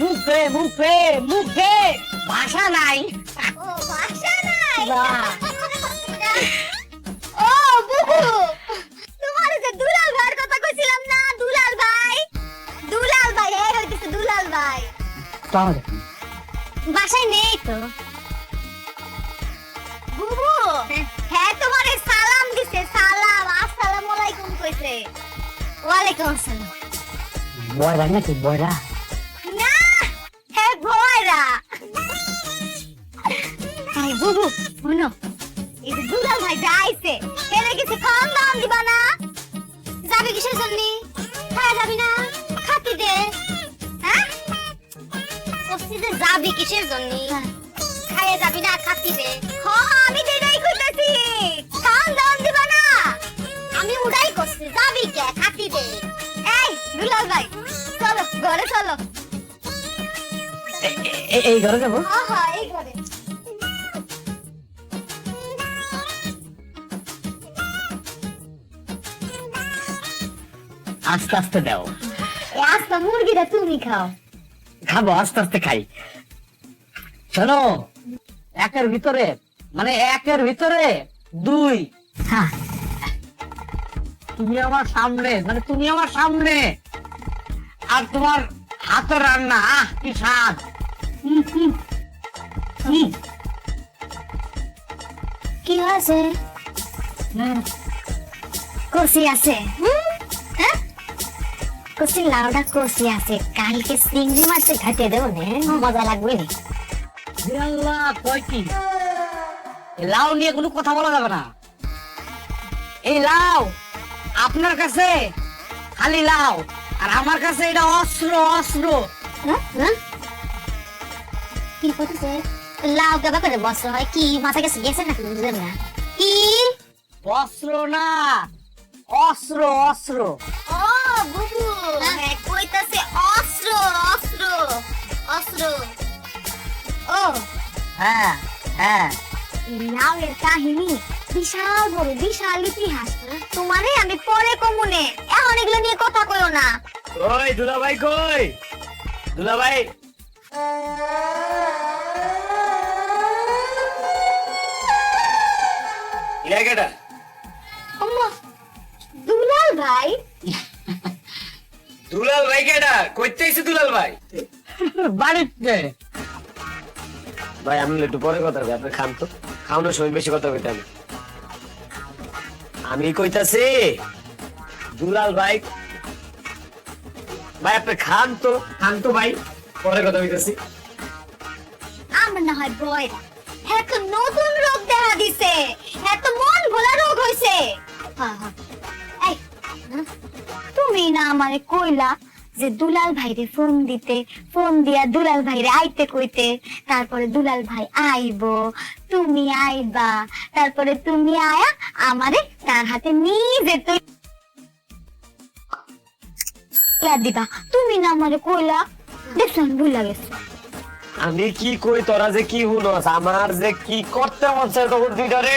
মুখে মুখে মুখে ভাষা নাই। ও বাসা নাই। না। ও বুবু, তোমার যে দুলাল ভাইয়ের কথা কইছিলাম না, দুলাল ভাই, দুলাল ভাই এই হইতেছে দুলাল ভাই। বাসায় নেই তো। বুবু, হ্যাঁ তোমারে সালাম দিছে, সালাম, আসসালামু আলাইকুম কইছে। ওয়ালাইকুম আসসালাম। বয়রা নাকি বয়রা? না, হ্যাঁ ভয়রা। এই বুবু, শুনো, এই যে দুলাল ভাই যাইছে, এনে কিছু খাওয়ান দাওয়ান দিবা না? যাবি কিসের জন্য? খাওয়া যাবি না? খাতি দে। হ্যাঁ? কস্তি যে যাবি কিসের জন্য? খাইয়ে যাবি না, খাতি দে। আমি তো এটাই কইতাছি। খাওয়ান দাওয়ান দিবা না? আমি উড়াই করছি, যাবি কে? খাতি দে। এই দুলাল ভাই, চলো ঘরে চলো। এই ঘরে যাবো? হ্যাঁ এই ঘরে। আস্তে আস্তে দাও। এই আস্তা মুরগিটা তুমি খাও। খাবো, আস্তে আস্তে খাই। শোনো, একের ভিতরে মানে একের ভিতরে দুই। হ্যাঁ তুমি আমার সামনে, মানে তুমি আমার সামনে, আর তোমার হাতের রান্না, আহ কি স্বাদ। কি হয়েছে? কষি আছে? হ্যাঁ কষি লাউডা কষি আছে, কালকে চিংড়ি মাছে ঘাটে দেবো নে, মজা লাগবে নি। আল্লাহ, কয় কি? এই লাউ নিয়ে কোনো কথা বলা যাবে না। এই লাউ আপনার কাছে খালি লাউ, আর আমার কাছে এটা অস্ত্র, অস্ত্র। হ্যাঁ? হ্যাঁ? কি করতেছে? লাউ কেবা করে বস্ত্র হয় কি? মাথা গেছে গেছে নাকি বুঝলেন না? কি? অস্ত্র না, অস্ত্র, অস্ত্র। ও বুবু, হ্যাঁ কইতাছে অস্ত্র, অস্ত্র, অস্ত্র। ও হ্যাঁ হ্যাঁ। লাউয়ের কাহিনী বিশাল বড়, বিশাল ইতিহাস। তোমারে আমি পরে কমুনে, এখন এগুলো নিয়ে কথা কইও না। ওই দুলাভাই কই? দুলাভাই ইয়া কেডা? আম্মা, দুলাল ভাই। দুলাল ভাই কেডা? কইতে আইছে দুলাল ভাই? বাড়িতে। ভাই আমি একটু পরে কথা কই, আপনি খান তো। খাওয়ানোর সময় বেশি কথা কইতে আমি। আমি কইতাছি দুলাল ভাই, ভাই আপনি খান তো, খান তো ভাই, পরে কথা কইতাছি। আমার না হয় বয়রা, হ্যাঁ তো নতুন রোগ দেখা দিছে, হ্যাঁ তো মন ভোলা রোগ হইছে। হ্যাঁ হ্যাঁ এই তুমি না আমারে কইলা যে দুলাল ভাইরে ফোন দিতে, ফোন দিয়া দুলাল ভাইরে আইতে কইতে, তারপরে দুলাল ভাই আইবো, তুমি আইবা, তারপরে তুমি আয়া আমারে তার হাতে নিজে তুই দিবা। তুমি না আমারে কইলা, দেখছেন ভুলা গেছে। আমি কি কই তোরা যে কি হুনস, আমার যে কি করতে মনছে তখন দুইটারে।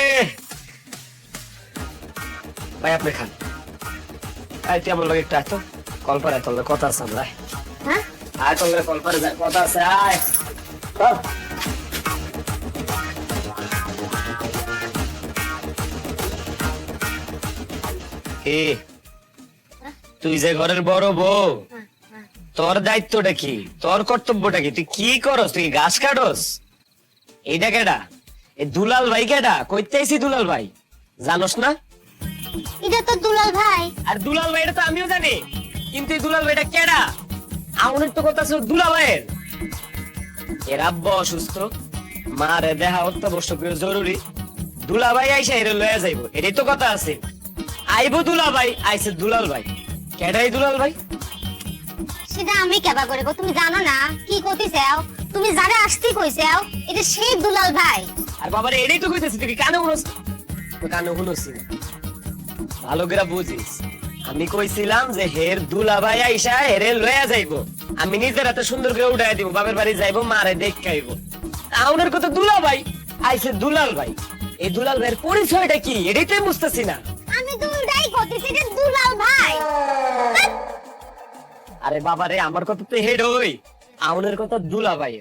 ভাই আপনি খান। আই তুই আমার লগে একটু আয় তো, কল পারে তোর লগে কথা আছে আমরা। হ্যাঁ আয় তোর লগে কল পারে যায় কথা আছে, আয় চল। এ তুই যে ঘরের বড় বউ, তোর দায়িত্বটা কি, তোর কর্তব্যটা কি, তুই কি করস? তুই ঘাস কাটস? এইটা কেডা? এই দুলাল ভাই কেডা? কইতে আইছি দুলাল ভাই, জানোস না? এটা তো দুলাল ভাই। আর দুলাল ভাইটা তো আমিও জানি, কিন্তু এই দুলাল ভাইটা কেডা? আমাদের তো কথা ছিল দুলা ভাইয়ের। এর আব্বা অসুস্থ, মারে দেখা অত্যাবশ্যক জরুরি, দুলা ভাই আইসা এর লয়ে যাইবো, এটাই তো কথা আছে। আইবো দুলা ভাই, আইছে দুলাল ভাই। কেডাই দুলাল ভাই? সেটা আমি কেবা করে গো, তুমি জানো না কি করতে চাও? তুমি যারা আসতে কইছাও, এটা সেই দুলাল ভাই। আর বাবারে এটাই তো কইতেছি, তুই কি কানে শুনস? তো কানে শুনছি না, ভালো করে বুঝিস। আমি কইছিলাম যে হের দুলা ভাই আইসা হেরে লয়ে যাইবো, আমি নিজের হাতে সুন্দর করে উঠাই দিব, বাপের বাড়ি যাইবো, মারে দেখাইবো। আমার কথা দুলা ভাই আইছে দুলাল ভাই, এই দুলাল ভাইয়ের পরিচয়টা কি এটাই তো বুঝতেছি না। আমি কইতেছি যে দুলাল ভাই। আরে বাবা রে, আমার কথা তো হেড হই, আমনের কথা দুলা ভাই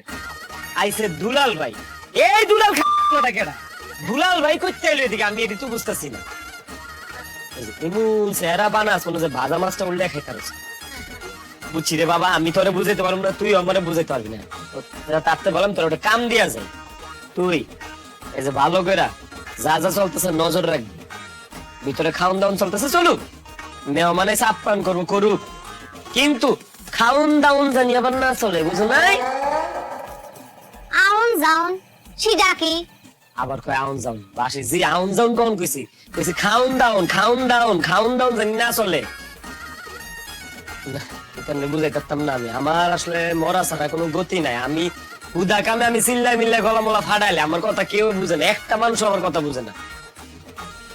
আইছে। দুলাল ভাই, এই দুলাল খাটা কেডা? দুলাল ভাই কইতে এলো এদিকে, আমি এটি তো বুঝতাছি না। এমন চেহারা বানাস মনে যে ভাজা মাছটা উল্টে খাই তার। বুঝছি রে বাবা, আমি তোরে বুঝাইতে পারবো না, তুই আমারে বুঝাইতে পারবি না। তারতে বললাম তোর ওটা কাম দিয়া যায়। তুই এই যে ভালো করে যা যা চলতেছে নজর রাখবি। ভিতরে খাওন দাওন চলতেছে, চলুক, মেহমানে আপ্যায়ন করবো করুক, কিন্তু খাউন দাউন জানি আবার না চলে, বুঝো নাই? আউন যাউন সিডা কি? আবার কয় আউন যাউন, বাসি জি আউন যাউন কোন কইছি? কইছি খাউন দাউন, খাউন দাউন, খাউন দাউন জানি না চলে। এটা বুঝাই পারতাম না আমি। আমার আসলে মরা ছাড়া কোনো গতি নাই। আমি হুদা কামে আমি চিল্লাই মিল্লাই গলা মলা ফাটাইলে আমার কথা কেউ বুঝে না, একটা মানুষ আমার কথা বুঝে না।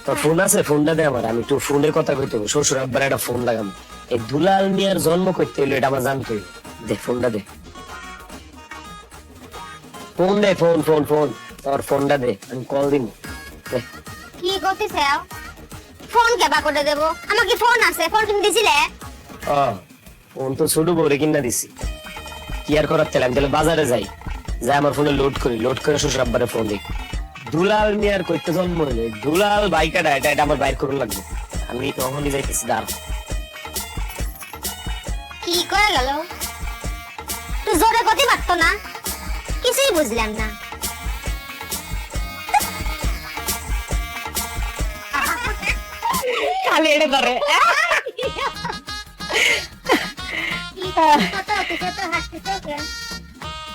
তোর ফোন আছে? ফোনটা দে আমার, আমি একটু ফোনের কথা কইতে হবে। শ্বশুর আব্বার একটা ফোন লাগাম। এই দুলাল মিয়ার জন্ম করতে হইলো, এটা আমার জানতে হইলো। দে ফোনটা দে, ফোন দে, ফোন ফোন ফোন, তোর ফোনটা দে, আমি কল দিব। দে। কি করতেছে? ফোন কেবা করে দেব? আমার কি ফোন আছে? ফোন তুমি দিছিলে? ও, ফোন তো ছোট বউরে কিনা দিছি। কি আর করার তেল, আমি তাহলে বাজারে যাই, যাই আমার ফোনে লোড করি, লোড করে শ্বশুর আব্বারে ফোন দিই। দুলাল মিয়ার কইতে জন্ম হইলো, দুলাল বাইকাটা এটা আমার বাইর করুন লাগবে। আমি তখনই যাইতেছি, দাঁড়া। কি করে গেল? তুই জোরে গতি পারতো না? কিছুই বুঝলাম না। খালি এটা ধরে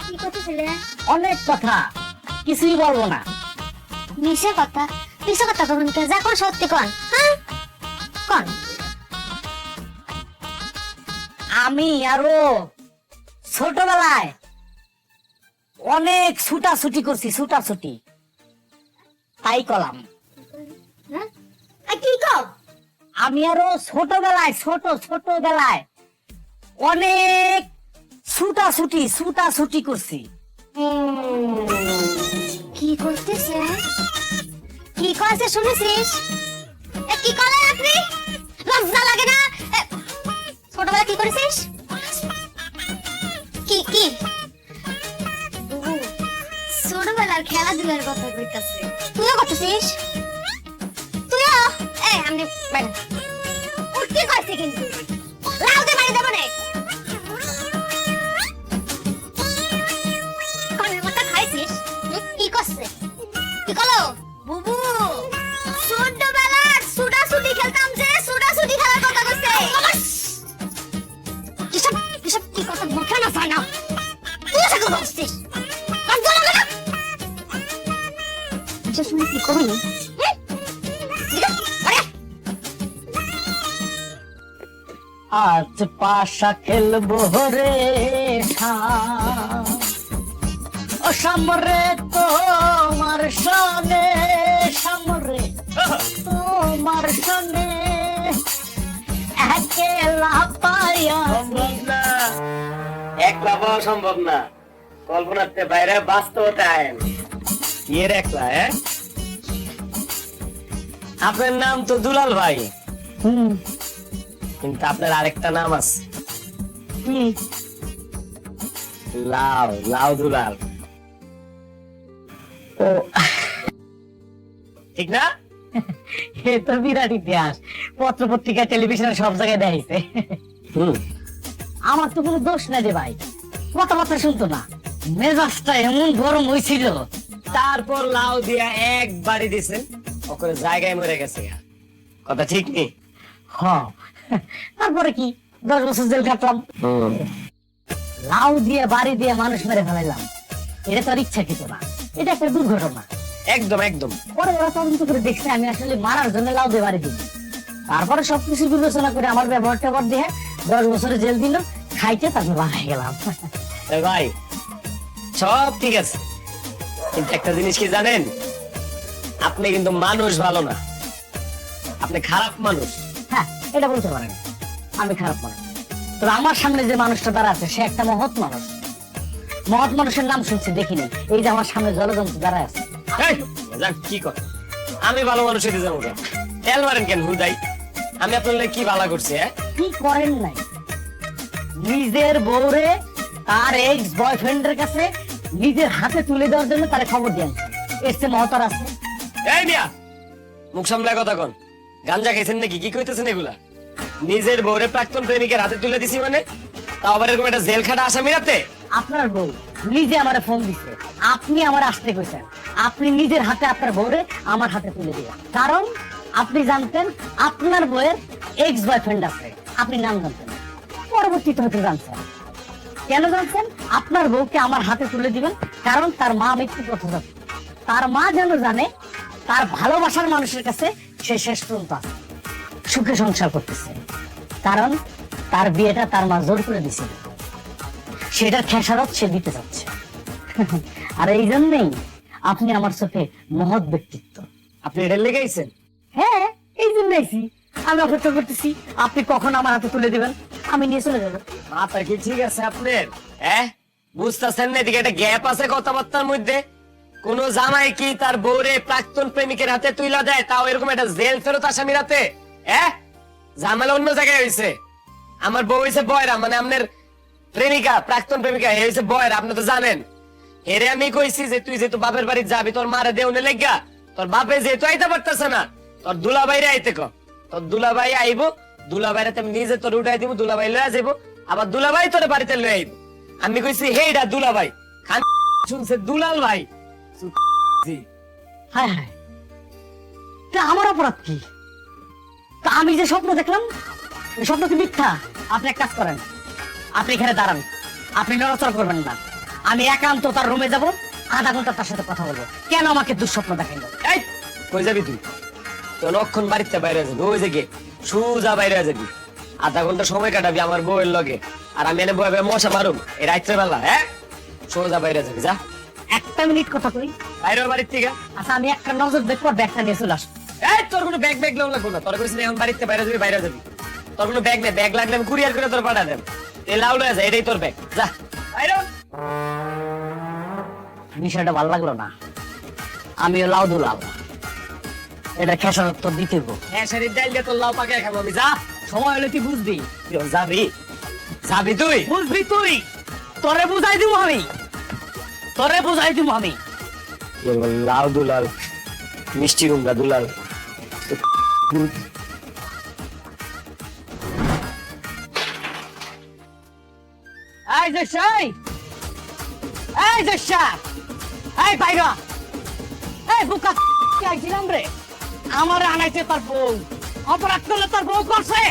কি করতেছিলে? অনেক কথা, কিছুই বলবো না। মিশে কথা? মিশে কথা কখন কে? যা কোন সত্যি কোন, হ্যাঁ কোন? আমি আরো ছোটবেলায় অনেক ছুটাছুটি করছি, ছুটাছুটি, তাই কলাম। হ্যাঁ কি কও? আমি আরো ছোটবেলায় অনেক ছুটাছুটি করছি। কি করতেছে? কি করেছে শুনেছিস? কি করে আপনি? লজ্জা লাগে না? ছোটবেলা কি করেছিস? কি কি ছোটবেলার খেলাধুলার কথা কইতাছে। তুইও করতেছিস? তুইও? আমি উঠতে করছি কিন্তু লাউতে বাড়ি দেবো না। খাইছিস? কি করছে? কি করলো বুবু? ছোটবেলার ছুটাছুটি খেলতাম, যে ছুটাছুটি খেলার কথা কইছে। কিসব কিসব কি কথা মুখে না জানা? তুই সাথে বলছিস? শুনে কি করবি? আজ পাশা খেলবো রে ও সামরে তোমার সনে, সামরে তোমার সনে একলা পায়া। সম্ভব না, একলা পাওয়া সম্ভব না, কল্পনাতে বাইরে, বাস্তবতা আইন। কি এর একলা? আপনার নাম তো দুলাল ভাই, কিন্তু আপনার আরেকটা নাম আছে, লাউ, লাউ দুলাল। ও ঠিক না? এ তো বিরাট ইতিহাস, পত্র পত্রিকা টেলিভিশনে সব জায়গায় দেখাইছে। আমার তো কোনো দোষ নাই রে ভাই, কথাবার্তা শুনতো না, মেজাজটা এমন গরম হয়েছিল। তারপর লাউ দিয়া এক বাড়ি দিছে, ওখানে জায়গায় মরে গেছে। কথা ঠিক নেই? তারপরে কি 10 বছর জেল কাটলাম, লাউ দিয়ে বাড়ি দিয়ে মানুষ মেরে ফেলাইলাম। এটা তো আর ইচ্ছাকৃত না, এটা একটা দুর্ঘটনা। একদম একদম। পরে ওরা তদন্ত করে দেখছে আমি আসলে মারার জন্য লাউ দিয়ে বাড়ি দিই। তারপরে সবকিছু বিবেচনা করে আমার ব্যবহার ট্যাবহার দিয়ে 10 বছরের জেল দিল, খাইতে তারপর বানাই গেলাম। ভাই সব ঠিক আছে, কিন্তু একটা জিনিস কি জানেন? আপনি কিন্তু মানুষ ভালো না, আপনি খারাপ মানুষ। হ্যাঁ, এটা বলতে পারেন আমি খারাপ মানুষ, তবে আমার সামনে যে মানুষটা দাঁড়া আছে সে একটা মহৎ মানুষ। মহৎ মানুষের নাম শুনছি দেখিনি, এই যে আমার সামনে জলজন্ত দাঁড়ায় আছে। কি কর, আমি ভালো মানুষ হইতে যাবো, তেল মারেন কেন হুদাই? আমি আপনার লাগি কি ভালো করছি হ্যাঁ? কি করেন নাই? নিজের বউরে তার এক্স বয়ফ্রেন্ডের কাছে নিজের হাতে তুলে দেওয়ার জন্য তার খবর দেন। এসছে মহতার আছে। এই মিয়া, মুখ সামলায় কথা কন। গাঞ্জা খাইছেন নাকি? কি কইতেছেন এগুলা? নিজের বউরে প্রাক্তন প্রেমিকের হাতে তুলে দিছি মানে? তাও আবার এরকম একটা জেল খাটা আসামি রাতে? আপনার বউ নিজে আমারে ফোন দিছে, আপনি আমার আসতে কইছেন, আপনি নিজের হাতে আপনার বউরে আমার হাতে তুলে দিবেন। কারণ আপনি জানতেন আপনার বউয়ের এক্স বয়ফ্রেন্ড আছে, আপনি নাম জানতেন না। পরবর্তীতে হয়তো জানছেন। কেন জানছেন? আপনার বউকে আমার হাতে তুলে দিবেন কারণ তার মা মৃত্যু পথে, তার মা যেন জানে তার ভালোবাসার মানুষের কাছে সে শেষ পর্যন্ত আছে, সুখে সংসার করতেছে। কারণ তার বিয়েটা তার মা জোর করে দিছিল, সেটার খেসারত সে দিতে চাচ্ছে। আর এই জন্যই আপনি আমার চোখে মহৎ ব্যক্তিত্ব। আপনি এটা লেগে আইছেন? হ্যাঁ, এই জন্য আইছি। আমি অপেক্ষা করতেছি আপনি কখন আমার হাতে তুলে দিবেন, আমি নিয়ে চলে যাবো। মাথা কি ঠিক আছে আপনার? হ্যাঁ, বুঝতেছেন না এদিকে একটা গ্যাপ আছে কথাবার্তার মধ্যে? কোন জামাই কি তার বউরে প্রাক্তন প্রেমিকের হাতে তুইলা দেয়, তাও এরকম একটা জেল ফেরত আসামি রাতে? হ্যাঁ, ঝামেলা অন্য জায়গায় হয়েছে। আমার বউ হয়েছে বয়রা, মানে আপনার প্রেমিকা, প্রাক্তন প্রেমিকা হয়েছে বয়রা, আপনি তো জানেন। হেরে আমি কইছি যে তুই যেহেতু বাপের বাড়ি যাবি, তোর মারে দেউনে লেগা, তোর বাপে যেহেতু আইতে পারতেছে না, তোর দুলাভাইরে আইতে ক। তোর দুলাভাই আইব, দুলাভাইরে আমি নিজে তোর উঠাই দিব, দুলাভাই লয়ে যাইব, আবার দুলাভাই তোর বাড়িতে লয়ে আইব। আমি কইছি হেইডা দুলাভাই, খান শুনছে দুলাল ভাই। হায় হায়, তা আমার অপরাধ কি? তা আমি যে স্বপ্ন দেখলাম, এই স্বপ্ন কি মিথ্যা? আপনি এক কাজ করেন, আপনি এখানে দাঁড়ান, আপনি নড়াচড়া করবেন না। আমি একান্ত তার রুমে যাব, আধা ঘন্টা তার সাথে কথা বলবো, কেন আমাকে দুঃস্বপ্ন দেখাইল। এই কই যাবি তুই? তোর অক্ষণ বাড়িতে বাইরে যাবি, ওই যে গেট, সোজা বাইরে যাবি, আধা ঘন্টা সময় কাটাবি আমার বউয়ের লগে, আর আমি এনে বয়ে বয়ে মশা মারুম এই রাত্রে বেলা। হ্যাঁ, সোজা বাইরে যাবি, যা। একটা মিনিট কথা কই। বাইরে বাড়ির থেকে। আচ্ছা, আমি একটা নজর দেখবো, ব্যাগটা নিয়ে চলে আসবো। এই তোর কোনো ব্যাগ ব্যাগ লাগবে না, তোর কইছিস এখন বাড়িতে বাইরে যাবি, বাইরে যাবি। তোর কোনো ব্যাগ নেই, ব্যাগ লাগলে আমি কুরিয়ার করে তোর পাঠা দেব। এই লাউ লয়ে যা, এটাই তোর ব্যাগ, যা বাইরে। বিষয়টা ভালো লাগলো না। আমিও লাউ দুলাল, এটা খেসারত তো দিতে হইবো। হ্যাঁ, শরীর ডাইল দিয়ে তোর লাউ পাকে খাবো আমি, যা। সময় হলে তুই বুঝবি। তুই যাবি, যাবি তুই? বুঝবি তুই, তোরে বুঝাই দিব আমি, তোরে বুঝাই দিব আমি। লাউ দুলাল, মিষ্টি কুমড়া দুলাল। এই যে সেই, এই যে শাহ, এই বাইরা, এই বুকা কি আইছিলাম রে? আমার আনাইতে তার বউ, অপরাধ করলে তার বউ করছে,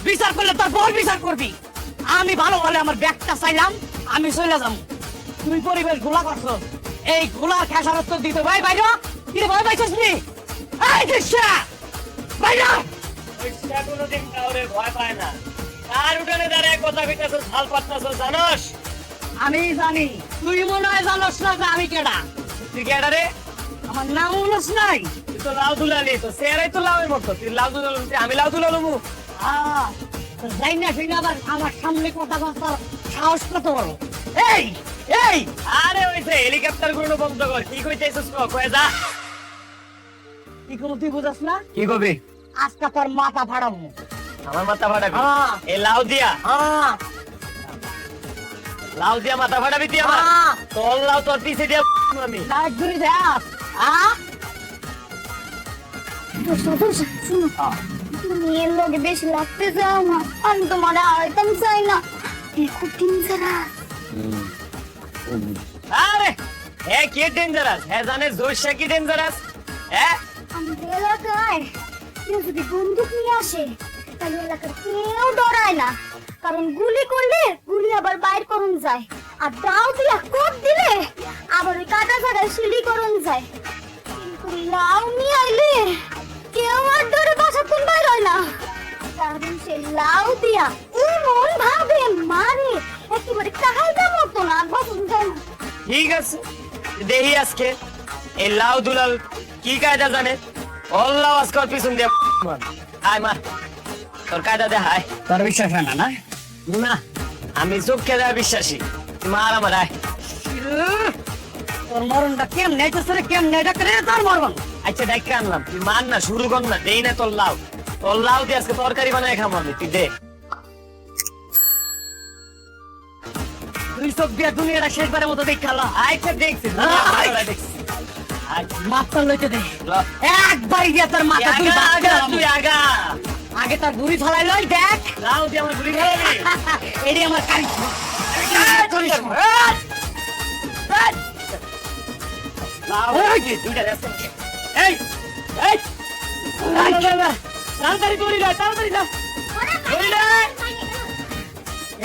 বিচার করলে তার বউ বিচার করবি। আমি ভালো হলে আমার ব্যাগটা চাইলাম, আমি চলে যাবো। তুই পরিবেশ গোলা করছো, এই গোলা খেসারত দিতে ভাই বাইরা, কি রে ভাই বাইছিস নি? এই যে শাহ, বাইরা। কোনোদিন কাউরে ভয় পায় না, কার উঠানে দাঁড়ায় কথা কইতাছস, হাল পাততাছস, জানোস? আমি জানি, তুই মনে হয় জানোস না যে আমি কেডা। তুই কি এটা রে? আমার নাম উনস নাই। তুই তো লাউ দুলালি, তো চেহারাই তো লাউয়ের মতো। তুই লাউ দুলালু, আমি লাউ দুলালুমু? যাই না সেই আবার আমার সামনে কথা কথা সাহস কত বড়। এই এই আরে হইছে, হেলিকপ্টার গুলো বন্ধ কর। কি কইতেছস কয়ে যা। কি কোনো তুই বুঝাস না? কি কবি? আজকে তোর মাথা ফাড়াবো। আমার মাথা ফাটাবি? হ্যাঁ। এই লাউ দিয়া? হ্যাঁ লাউ দিয়া মাথা ফাটাবি তুই আমার? হ্যাঁ। তোর লাউ তোর পিছে দিয়া আমি। লাইট ঘুরি দেখ। শুনো, তুমি এর লগে বেশি লাগতে চাও না, আমি তোমার আইতাম চাই না। খুব ডেঞ্জারাস। আরে হে কি ডেঞ্জারাস? হে জানে জোশা কি ডেঞ্জারাস? হ্যাঁ, আমাদের এলাকায় কেউ যদি বন্দুক নিয়ে আসে, তাহলে এলাকার কেউ ডরায় না, কারণ গুলি করলে গুলি আবার বাইর করুন যায়, আর দাও দিয়া কোপ দিলে আবার ওই কাটা কাটা সিঁড়ি করুন যায়। কিন্তু লাউ নিয়ে আইলে কেউ আর ডরে বাসাতুন বাইর হয় না, কারণ সে লাউ দিয়া এমন ভাবে মারে, একেবারে কাহাইদার মতো না, বাসন যায় না। ঠিক আছে, দেখি আজকে এই লাউ দুলাল কি কায়দা জানে। অল্লাহ আজকে ওর পিছন দিয়ে মার। আয় মার, তোর কায়দা দে। হায়, তোর বিশ্বাস হয় না না? না আমি চোখে দেওয়া বিশ্বাসী। তুই মার আমার, আয়। তোর মরণটা কেমনে আইতেছে রে, কেমনে এটা করে তোর মরণ। আচ্ছা ডাইকে আনলাম, তুই মার না, শুরু কর না, দেই না তোর লাউ। তোর লাউ দিয়ে আজকে তরকারি বানায় খাবো আমি, তুই দেখ। তুই সব বিয়া দুনিয়াটা শেষবারের মতো দেখ খেলা। আচ্ছা দেখছি, আয়। দেখছি। আচ্ছা, মাথা লইতে দে, ল। একবারই দিয়া তোর মাথা দুই আগা, ভাগ আগা, করে তুই আগা। আগে তোর বুড়ি ফলাই লই দেখ। লাউ দিয়ে আমার গুলি খাওয়াবি? এডি আমার কারিশমা। লাউ দিয়ে দুইটা রাস্তা। এই, এই, তাড়াতাড়ি দৌড়ি যা, তাড়াতাড়ি যা। দৌড়ি যা।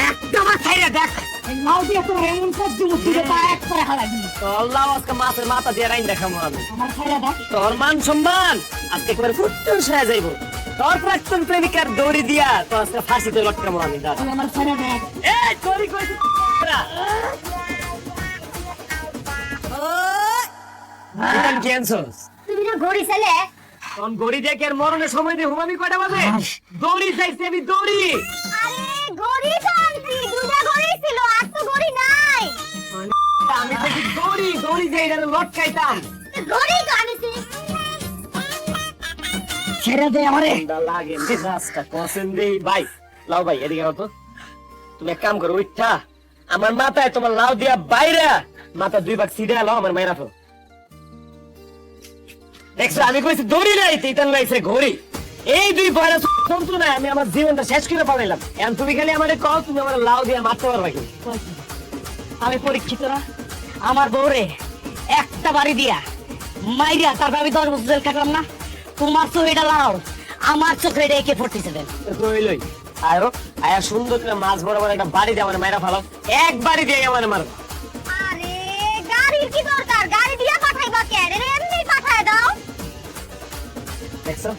একটা মাথায় রে দেখ, এই লাউ দিয়ে তোর এমন সব দিব তুই পা একবারে হালাই দিবি। তোর লাউ আজকে মাছের মাথা দিয়ে রাইন দেখাবো আমি। আমার খাইরা দেখ। তোর মান সম্মান আজকে একবারে ফুটুস হয়ে যাইব। তোর প্রাক্তন প্রেমিকার দৌড়ি দিয়া তো আজকে ফাঁসিতে লটকাবো আমি, দাদা। তুই আমার খাইরা দেখ। এই, তোরই কইছি তোরা। তুই কি আনছস? তুমি না ঘড়ি ছেলে তখন গড়ি দেখে আর মরণের সময় দিয়ে হুমামি কয়টা বাজে? দড়ি চাইছি আমি, দড়ি। আরে ঘড়ি তো আনছি, দুটা ঘড়ি ছিল, আর তো ঘড়ি নাই। আমি দেখি দড়ি, দড়ি দিয়ে এটা লটকাইতাম। ঘড়ি তো আনছি। ছেড়ে দে আমারে। ঠান্ডা লাগে মেজাজটা কসেন দেই ভাই। লাও ভাই এদিকে আও তো। তুমি এক কাম করো, উঠা আমার মাথায় তোমার লাউ দিয়া বাইরে মাথা দুই ভাগ সিধা লাও আমার মাইরা ফেলো। দেখছো আমি কইছি দড়ি নাই, তিতান লাইছে ঘড়ি। এই দুই বয়রা সন্তু না, আমি আমার জীবনটা শেষ করে পালাইলাম। এখন তুমি খালি আমারে কও তুমি আমার লাউ দিয়া মারতে পারবা কি? আমি পরীক্ষিত না, আমার বউরে একটা বাড়ি দিয়া মাইরিয়া তারপর আমি 10 বছর জেল কাটলাম না। তোমার চোখ এটা লাও, আমার চোখে এটা AK-47। রইলই আয়ো আয়া সুন্দর করে মাছ বরাবর একটা বাড়ি দিয়ে আমার মাইরা ফেলাও। এক বাড়ি দিয়ে আমার মারবা। আরে গাড়ির কি দরকার? গাড়ি দিয়া পাঠাইবা কেন? এমনি পাঠায় দাও। দেখছো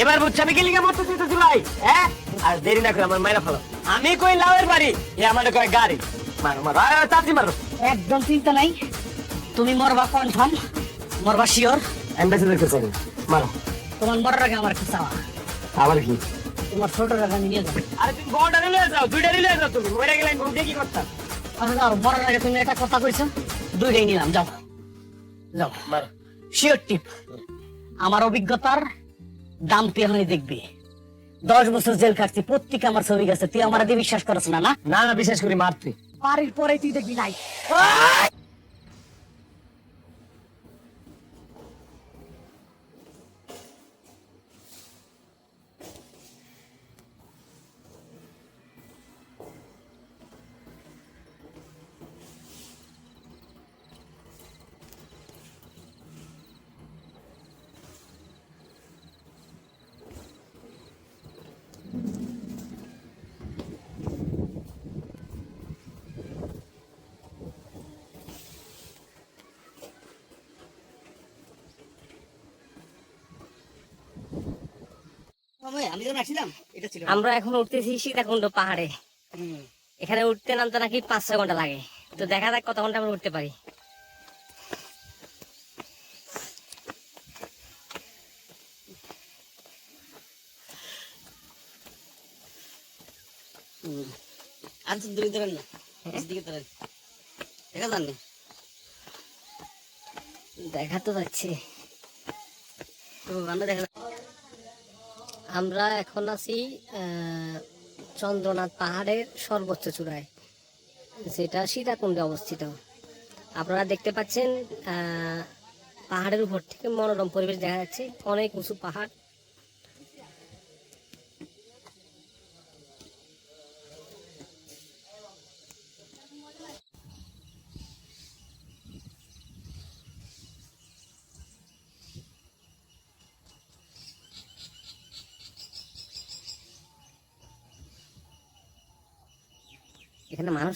এবার বুঝছি আমি কি লিগা মরতে চাইতেছি ভাই, হ্যাঁ? আর দেরি না করে আমার মাইরা ফেলাও। আমি কই লাউয়ের বাড়ি, এ আমার কয় গাড়ি। মারো মারো, আয় চাচি মারো। একদম চিন্তা নাই, তুমি মরবা কনফার্ম, মরবা শিওর। আমি বেঁচে দেখতে চাই না। মারো। তোমার মরার আগে আমার কি চাওয়া? আবার কি? তোমার ছোট রাখা নিয়ে যাবে। আরে তুমি বড়টা নিয়ে যাও, দুইটা নিয়ে যাও, তুমি মরে গেলে আমি ঘুম দিয়ে কি করতাম? আচ্ছা যাও, মরার আগে তুমি একটা কথা কইছো, দুইটাই নিলাম, যাও যাও। মারো। শিওর টিপ, আমার অভিজ্ঞতার দাম তুই এখনই দেখবি। 10 বছর জেল কাটছি, প্রত্যেকে আমার ছবি গেছে, তুই আমার দিয়ে বিশ্বাস করছ না? না না না বিশেষ করে মারতে। বাড়ির পরে তুই দেখবি নাই। আমি যখন আসছিলাম এটা ছিল। আমরা এখন উঠতেছি সীতাকুণ্ড পাহাড়ে। এখানে উঠতে নামতে নাকি 5-6 ঘন্টা লাগে। তো দেখা যাক কত ঘন্টা আমরা উঠতে পারি। আর তো দূরে ধরেন না, এদিকে ধরেন, দেখা যান না। দেখা তো যাচ্ছে। তো আমরা দেখা আমরা এখন আছি চন্দ্রনাথ পাহাড়ের সর্বোচ্চ চূড়ায়, যেটা সীতাকুণ্ডে অবস্থিত। আপনারা দেখতে পাচ্ছেন পাহাড়ের উপর থেকে মনোরম পরিবেশ দেখা যাচ্ছে, অনেক উঁচু পাহাড়। এখানে মানুষ